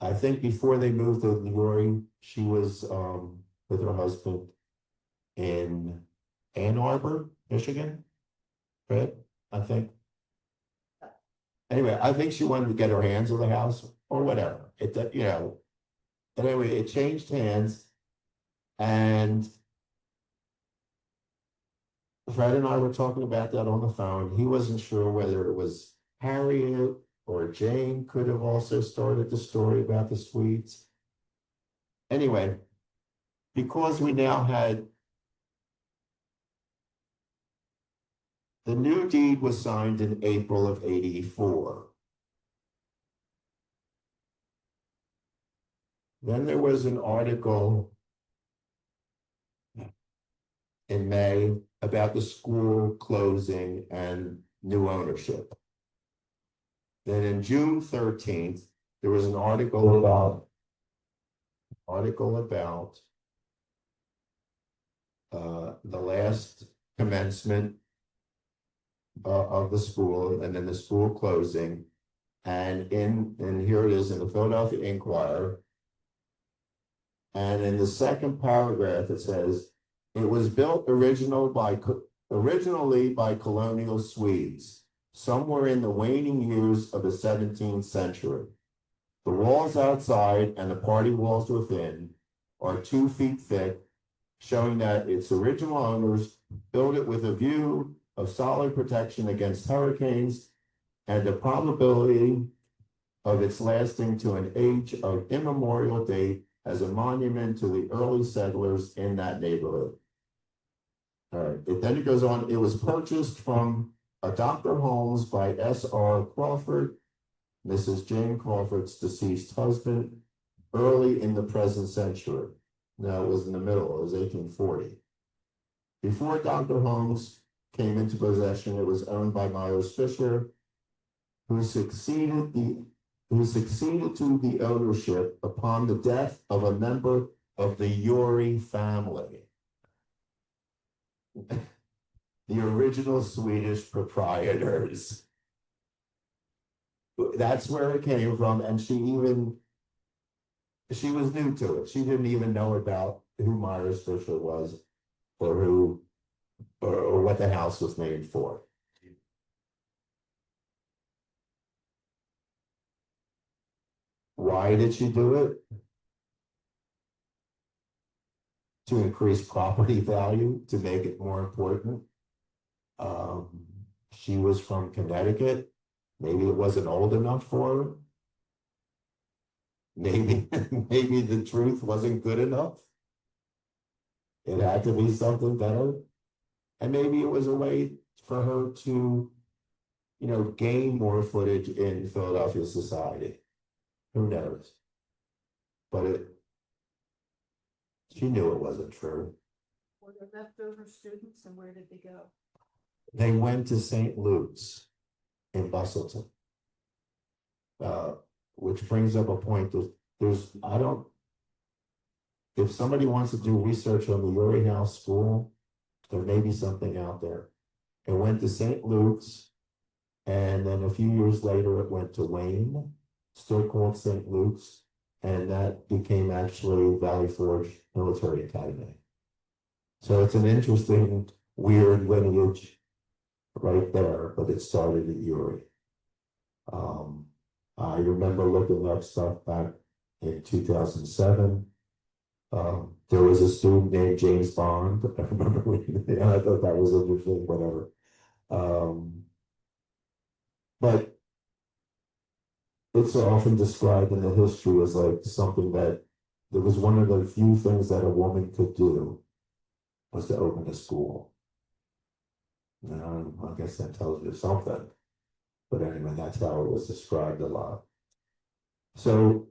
I think before they moved to Uri, she was with her husband in Ann Arbor, Michigan, right? I think. Anyway, I think she wanted to get her hands on the house or whatever. Anyway, it changed hands, and Fred and I were talking about that on the phone. He wasn't sure whether it was Harriet or Jane could have also started the story about the Swedes. Anyway, because we now had the new deed was signed in April of '84. Then there was an article in May about the school closing and new ownership. Then in June 13th, there was an article about the last commencement of the school and then the school closing. And here it is in the Philadelphia Inquirer. And in the second paragraph, it says, it was built originally by colonial Swedes, somewhere in the waning years of the 17th century. The walls outside and the party walls within are 2 feet thick, showing that its original owners built it with a view of solid protection against hurricanes and the probability of its lasting to an age of immemorial date as a monument to the early settlers in that neighborhood. All right, then it goes on, it was purchased from a Dr. Holmes by S.R. Crawford, Mrs. Jane Crawford's deceased husband, early in the present century. Now it was in the middle, it was 1840. Before Dr. Holmes came into possession, it was owned by Myers Fisher, who succeeded to the ownership upon the death of a member of the Uri family. The original Swedish proprietors. That's where it came from, and she was new to it. She didn't even know about who Myers Fisher was or what the house was named for. Why did she do it? To increase property value, to make it more important. She was from Connecticut. Maybe it wasn't old enough for her. Maybe, maybe the truth wasn't good enough. It had to be something better. And maybe it was a way for her to, gain more footage in Philadelphia society. Who knows? But she knew it wasn't true. Were there leftover students and where did they go? They went to St. Luke's in Bustleton. Which brings up a point that if somebody wants to do research on the Urey House School, there may be something out there. It went to St. Luke's, and then a few years later it went to Wayne, still called St. Luke's, and that became actually Valley Forge Military Academy. So it's an interesting, weird lineage right there, but it started at Urey. I remember looking up stuff back in 2007. There was a student named James Bond. I remember and I thought that was interesting, whatever. But it's often described in the history as like something that it was one of the few things that a woman could do was to open a school. I guess that tells you something. But anyway, that's how it was described a lot. So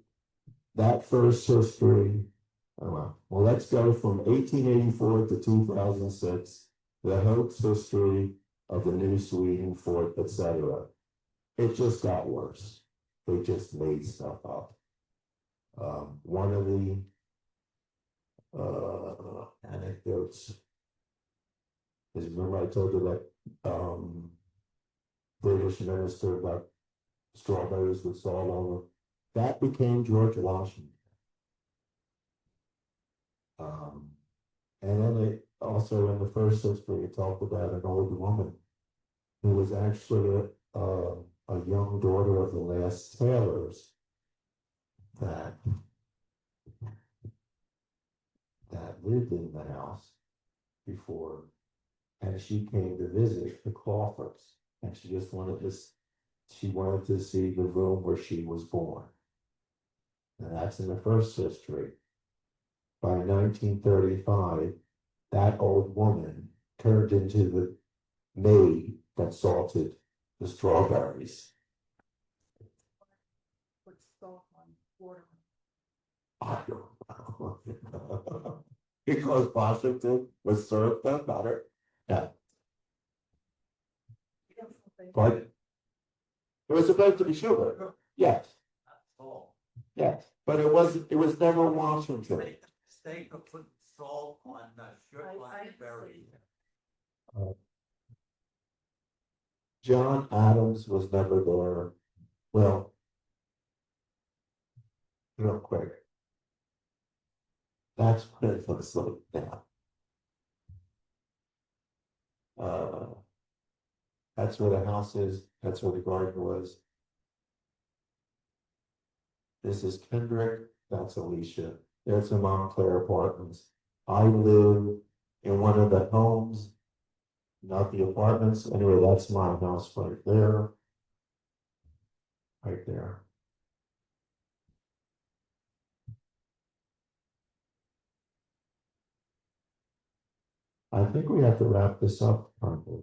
that first history, well, let's go from 1884 to 2006, the hoax history of the New Sweden fort, etc. It just got worse. They just made stuff up. One of the anecdotes is, remember I told you that British minister about strawberries with salt on them. That became George Washington. And then it also in the first history, it talked about an old woman who was actually a young daughter of the last tailors that lived in the house before, and she came to visit the Crawfords, and she wanted to see the room where she was born. And that's in the first history. By 1935, that old woman turned into the maid that salted the strawberries. Put salt on water. I don't know. Because Washington was served them better. Yeah. But it was supposed to be sugar. Yes. Yes. But it was never Washington. Mistake of putting salt on sugar I berries. John Adams was never there. Well, real quick. That's what it looks like now. That's where the house is. That's where the garden was. This is Kendrick. That's Alicia. There's the Montclair apartments. I live in one of the homes, not the apartments. Anyway, that's my house right there. Right there. I think we have to wrap this up, probably,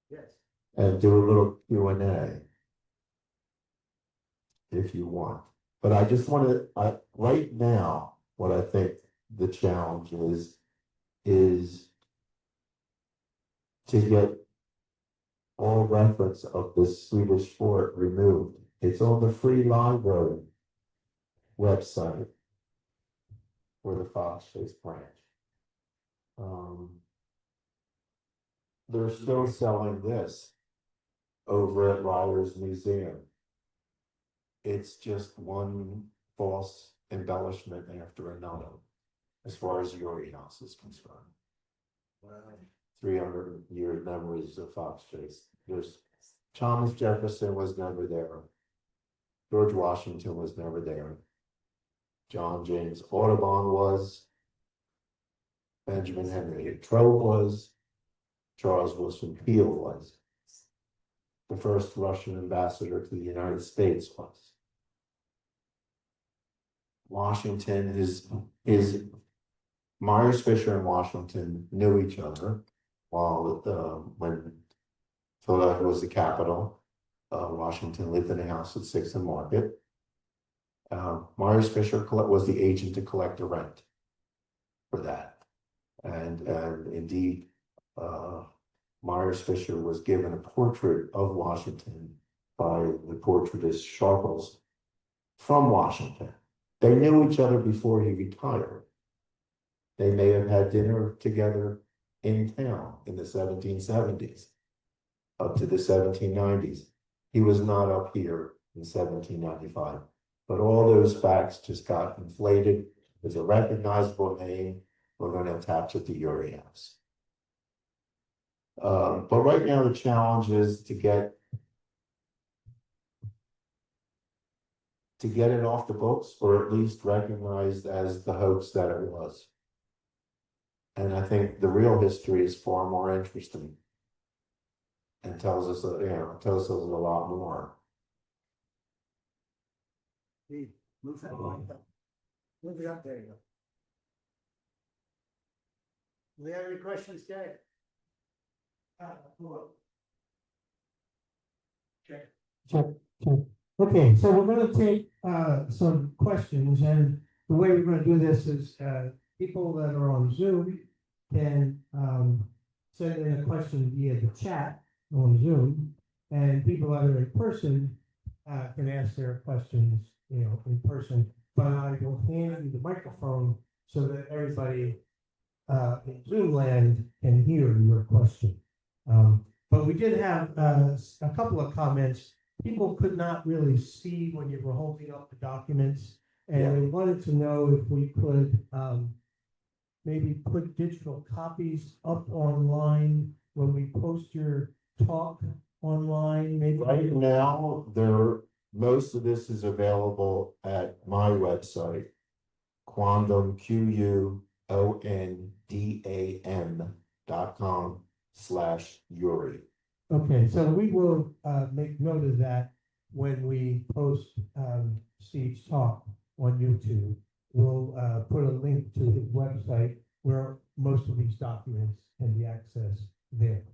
Yes. and do a little Q&A if you want. But I just want to, right now, what I think the challenge is to get all reference of this Swedish fort removed. It's on the Free Library website for the Fox Chase branch. They're still selling this over at Ryer's Museum. It's just one false embellishment after another, as far as Urey House is concerned. 300-year memories of Fox Chase. Thomas Jefferson was never there. George Washington was never there. John James Audubon was. Benjamin Henry Thoreau was. Charles Wilson Peel was. The first Russian ambassador to the United States was. Washington is Myers Fisher and Washington knew each other while when Philadelphia was the capital. Washington lived in a house at 6th and Market. Myers Fisher was the agent to collect the rent for that. And indeed, Myers Fisher was given a portrait of Washington by the portraitist Sharples from Washington. They knew each other before he retired. They may have had dinner together in town in the 1770s, up to the 1790s. He was not up here in 1795. But all those facts just got inflated. There's a recognizable name. We're going to attach it to Uri House. But right now the challenge is to get it off the books, or at least recognized as the hoax that it was. And I think the real history is far more interesting and tells us a lot more. Steve, move that line up. Move it up, there you go. Do we have any questions, Jay? Check. Okay, so we're gonna take some questions, and the way we're gonna do this is people that are on Zoom can send in a question via the chat on Zoom, and people that are in person can ask their questions, in person. But I will hand you the microphone so that everybody in Zoom land can hear your question. But we did have a couple of comments. People could not really see when you were holding up the documents, and they wanted to know if we could maybe put digital copies up online when we post your talk online, maybe. Right now, most of this is available at my website, Quondam, QUONDAM.com/Uri. Okay, so we will make note of that when we post Steve's talk on YouTube. We'll put a link to his website where most of these documents can be accessed there.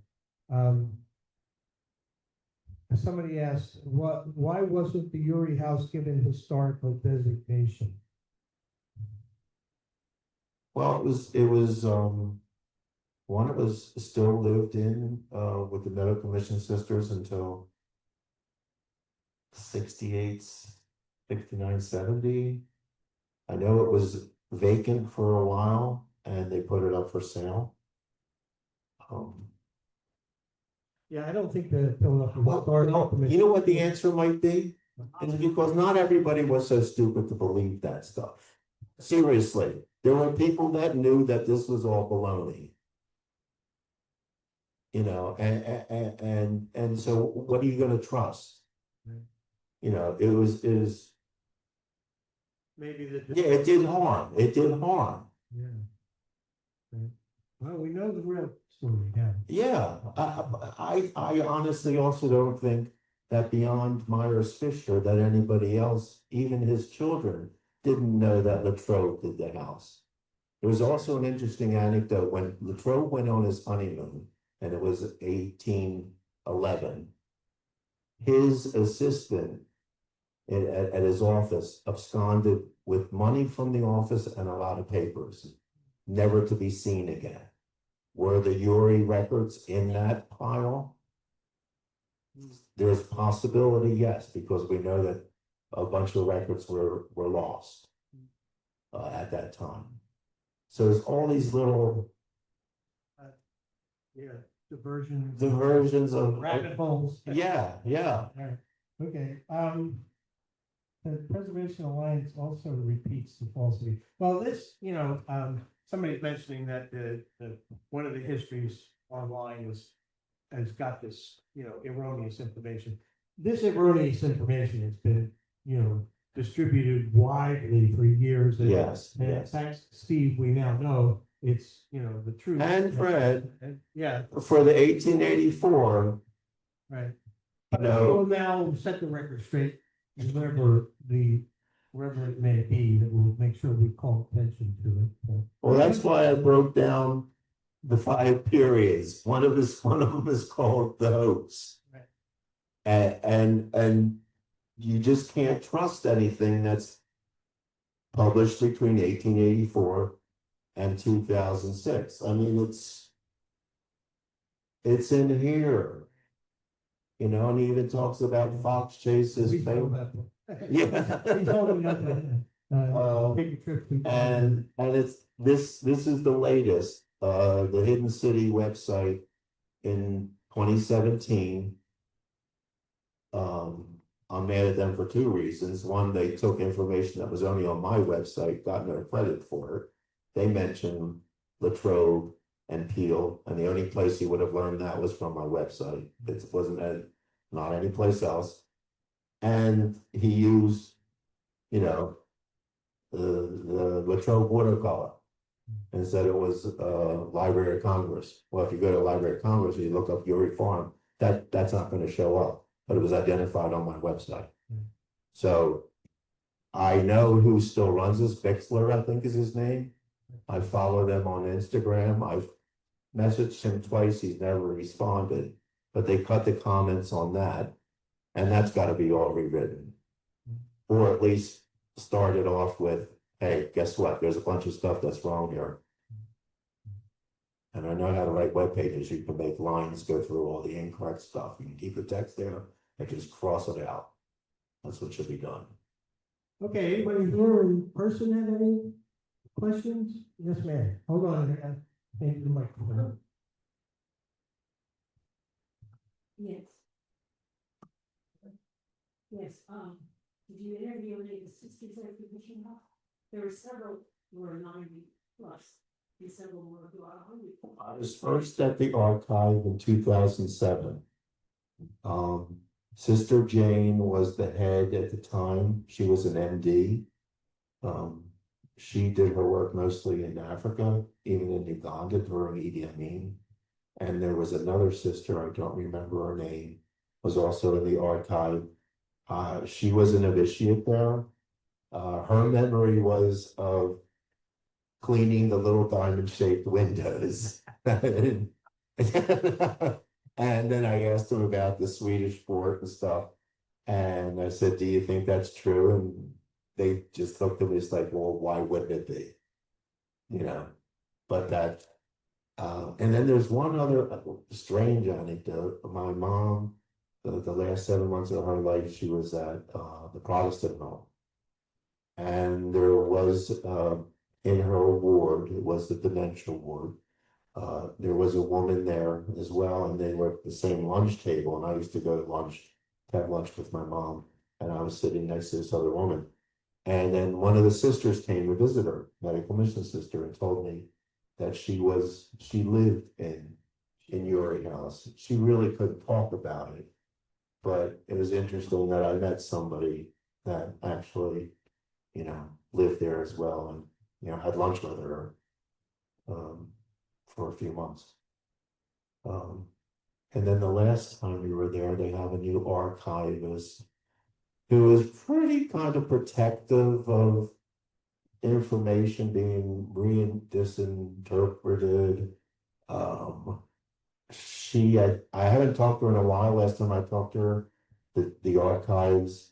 Somebody asked, why wasn't the Uri House given historical designation? Well, it was one, it was still lived in with the Medical Mission Sisters until 68, 69, 70. I know it was vacant for a while and they put it up for sale. Yeah, I don't think the Philadelphia Well, Historical Commission. you know what the answer might be? It's because not everybody was so stupid to believe that stuff. Seriously, there were people that knew that this was all baloney. And so what are you going to trust? It was Maybe the. yeah, it did harm. It did harm. Yeah. Right. Well, we know the real story now. Yeah, I honestly also don't think that beyond Myers Fisher that anybody else, even his children, didn't know that Latrobe did the house. There was also an interesting anecdote when Latrobe went on his honeymoon, and it was 1811. His assistant at his office absconded with money from the office and a lot of papers, never to be seen again. Were the Uri records in that pile? There's possibility, yes, because we know that a bunch of records were lost at that time. So there's all these little diversions of rabbit holes. Yeah. Right. Okay. The Preservation Alliance also repeats the falsity. Well, this, somebody's mentioning that the one of the histories online has got this, erroneous information. This erroneous information has been distributed widely for years. Yes, And yes. thanks to Steve, we now know it's, the truth. And Fred. Yeah, For the 1884, right. No. We'll now set the record straight, wherever it may be, that will make sure we call attention to it. well, that's why I broke down the 5 periods. One of them is called the hoax. Right. And you just can't trust anything that's published between 1884 and 2006. I mean, it's in here. And he even talks about Fox Chase's We know fame. that. Yeah. He told me that, take a trip. And this is the latest, the Hidden City website in 2017. I'm mad at them for 2 reasons. One, they took information that was only on my website, got no credit for it. They mentioned Latrobe and Peel, and the only place he would have learned that was from my website. It wasn't not any place else. And he used, the Latrobe watercolor and said it was Library of Congress. Well, if you go to Library of Congress and you look up Uri Farm, that's not going to show up, but it was identified on my website. So I know who still runs this. Bixler, I think is his name. I follow them on Instagram. I've messaged him twice. He's never responded, but they cut the comments on that, and that's got to be all rewritten, or at least started off with, hey, guess what? There's a bunch of stuff that's wrong here. And I know how to write web pages. You can make lines go through all the incorrect stuff. You can keep the text there and just cross it out. That's what should be done. Okay, anybody here in person have any questions? Yes, ma'am. Hold on. Thank you, the microphone. Yes. Yes, did you interview any of the 60s exhibition? There were several who were 90 plus, and several were who are 100. I was first at the archive in 2007. Sister Jane was the head at the time. She was an MD. She did her work mostly in Africa, even in Uganda during Idi Amin. And there was another sister, I don't remember her name, was also in the archive. She was a novitiate there. Her memory was of cleaning the little diamond-shaped windows. And then I asked them about the Swedish fort and stuff. And I said, do you think that's true? And they just looked at me, it's like, well, why wouldn't it be? But that, and then there's one other strange anecdote. My mom, the last 7 months of her life, she was at the Protestant home. And there was, in her ward, it was the dementia ward, there was a woman there as well, and they were at the same lunch table, and I used to go to have lunch with my mom, and I was sitting next to this other woman. And then one of the sisters came to visit her, medical mission sister, and told me that she lived in Uri House. She really couldn't talk about it, but it was interesting that I met somebody that actually, lived there as well, and had lunch with her for a few months. And then the last time we were there, they have a new archivist who is pretty kind of protective of information being disinterpreted. I haven't talked to her in a while. Last time I talked to her, the archives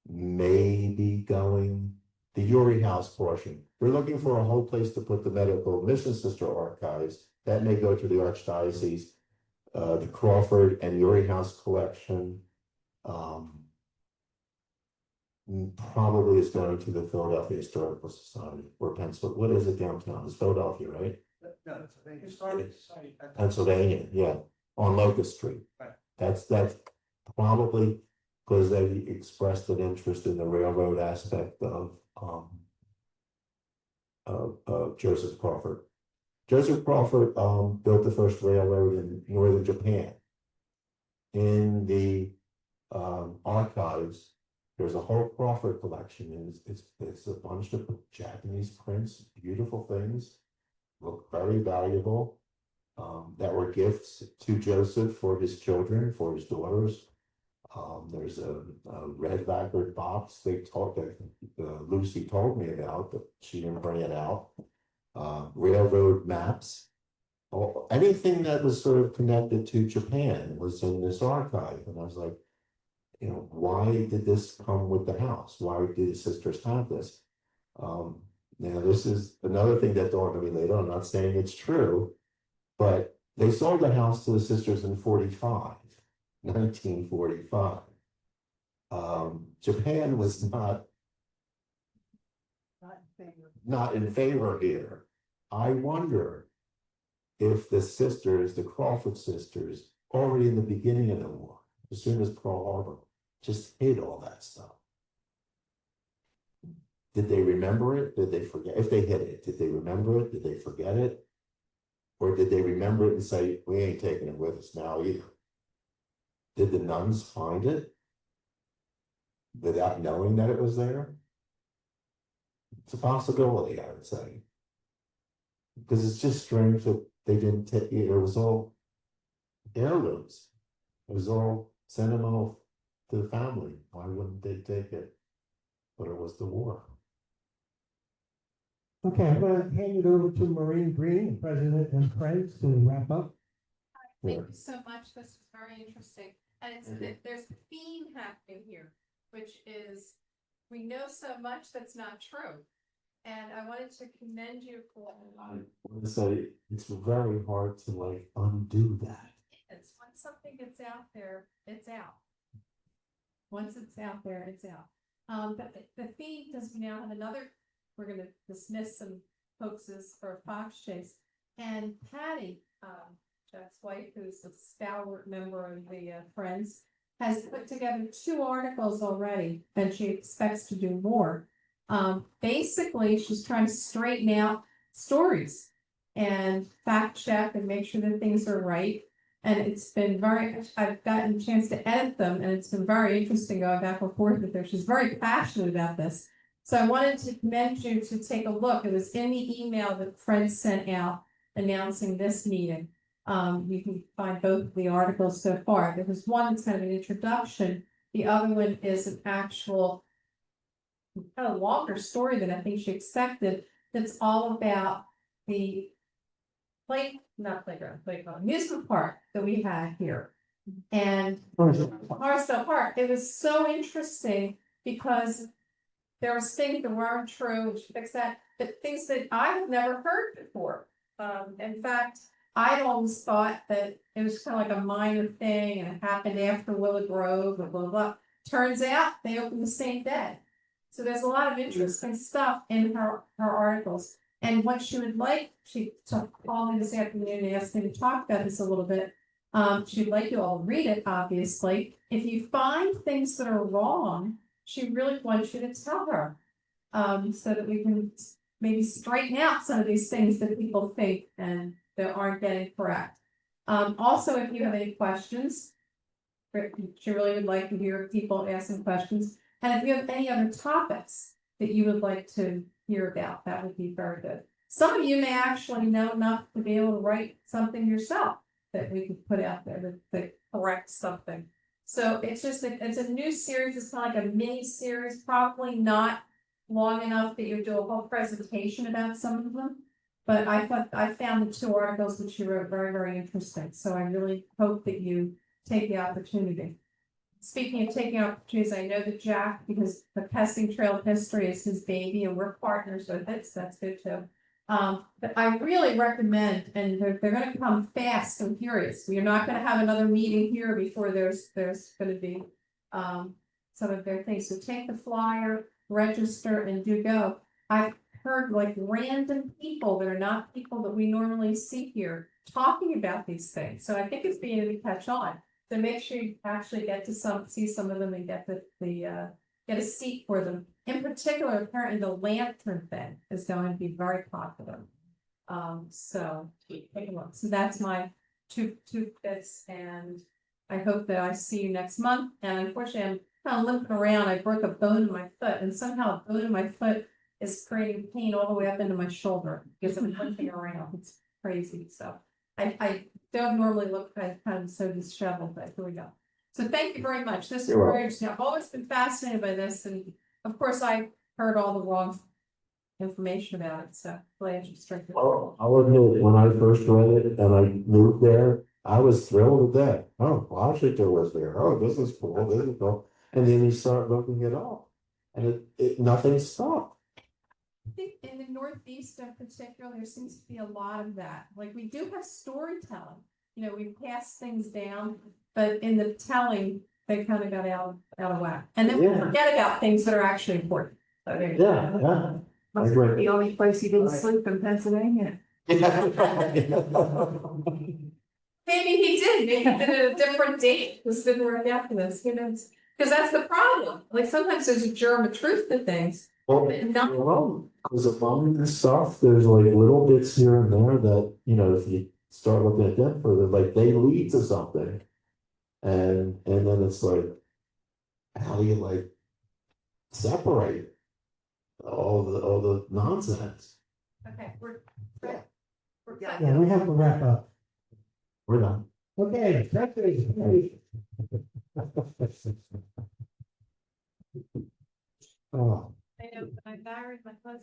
may be going, the Uri House portion. We're looking for a whole place to put the medical mission sister archives. That may go to the Archdiocese, the Crawford and Uri House collection. Probably is going to the Philadelphia Historical Society or Pennsylvania. What is it downtown? It's Philadelphia, right? No, it's a Pennsylvania, yeah, on Locust Street. Right. That's probably because they expressed an interest in the railroad aspect of Joseph Crawford. Joseph Crawford built the first railroad in northern Japan. In the archives, There's a whole Crawford collection, and it's a bunch of Japanese prints, beautiful things, look very valuable. That were gifts to Joseph for his children, for his daughters. There's a red lacquered box they talked that Lucy told me about, but she didn't bring it out. Railroad maps, or anything that was sort of connected to Japan was in this archive, and I was like, you know, why did this come with the house? Why did the sisters have this? Now this is another thing that dawned on me later. I'm not saying it's true, but they sold the house to the sisters in 1945. Japan was not in favor here. I wonder if the sisters, the Crawford sisters, already in the beginning of the war, as soon as Pearl Harbor, just hid all that stuff. Did they remember it? Did they forget? If they hid it, did they remember it? Did they forget it? Or did they remember it and say, we ain't taking it with us now either? Did the nuns find it without knowing that it was there? It's a possibility, I would say. Because it's just strange that they didn't take it. It was all heirlooms. It was all sentimental to the family. Why wouldn't they take it? But it was the war. Okay, I'm gonna hand it over to Maureen Green, President and Friends, to wrap up. Yeah. Thank you so much. This was very interesting. And there's a theme happening here, which is we know so much that's not true. And I wanted to commend you for I want to say it's very hard to like undo that. it's when something gets out there, it's out. Once it's out there, it's out. But the theme, because we now have another, we're gonna dismiss some hoaxes for Fox Chase. And Patty, Jeff's wife, who's a stalwart member of the Friends, has put together 2 articles already, and she expects to do more. Basically, she's trying to straighten out stories and fact check and make sure that things are right. And it's been I've gotten a chance to edit them, and it's been very interesting going back and forth with her. She's very passionate about this. So I wanted to commend you to take a look. It was in the email that Friends sent out announcing this meeting. You can find both of the articles so far. There was one that's kind of an introduction. The other one is an actual kind of longer story than I think she expected. That's all about the amusement park that we had here. And Marsdale Park, it was so interesting because there was things that weren't true, which fixed that, but things that I've never heard before. In fact, I'd always thought that it was kind of like a minor thing and it happened after Willow Grove or blah, blah, blah. Turns out they opened the same day. So there's a lot of interesting stuff in her articles. And what she would like, she called me this afternoon and asked me to talk about this a little bit. She'd like you all to read it, obviously. If you find things that are wrong, she really wants you to tell her. So that we can maybe straighten out some of these things that people think and that aren't getting correct. Also, if you have any questions, she really would like to hear people asking questions. And if you have any other topics that you would like to hear about, that would be very good. Some of you may actually know enough to be able to write something yourself that we could put out there that corrects something. So it's just it's a new series. It's kind of like a mini series, probably not long enough that you do a whole presentation about some of them. But I found the 2 articles that she wrote very, very interesting. So I really hope that you take the opportunity. Speaking of taking opportunities, I know that Jack, because the Pessing Trail of History is his baby and we're partners with it, so that's good too. But I really recommend, and they're going to come fast and furious. We are not going to have another meeting here before there's going to be some of their things. So take the flyer, register, and do go. I've heard like random people that are not people that we normally see here talking about these things. So I think it's beginning to catch on. So make sure you actually get to see some of them and get get a seat for them. In particular, apparently the lantern thing is going to be very popular. So take a look. So that's my two bits, and I hope that I see you next month. And unfortunately, kind of limping around, I broke a bone in my foot, and somehow a bone in my foot is creating pain all the way up into my shoulder, because I'm limping around, it's crazy, so. I don't normally look kind of so disheveled, but here we go. So thank you very much, this is You're very welcome. interesting, I've always been fascinated by this, and of course, I heard all the wrong information about it, so glad you straightened it out. Well, I'll admit, when I first read it and I moved there, I was thrilled with that. Oh, Washington was there. Oh, this is cool, this is cool. And then you start looking it up. And nothing stopped. I think in the Northeast in particular, there seems to be a lot of that. Like we do have storytelling, you know, we pass things down, but in the telling, they kind of got out of whack. And then we Yeah. forget about things that are actually important. So there you go. Yeah. Must agree. be the only place you didn't sleep in Pennsylvania. Maybe he did, maybe he did it a different date, this didn't work out for this, who knows? Because that's the problem, like sometimes there's a germ of truth to things. Well, because among the stuff, there's like little bits here and there that, you know, if you start looking at them further, like they lead to something. And then it's like, how do you like separate all the nonsense? Okay, we're Yeah, we have to wrap up. We're done. Okay, that's it. Oh. I know, I married my husband.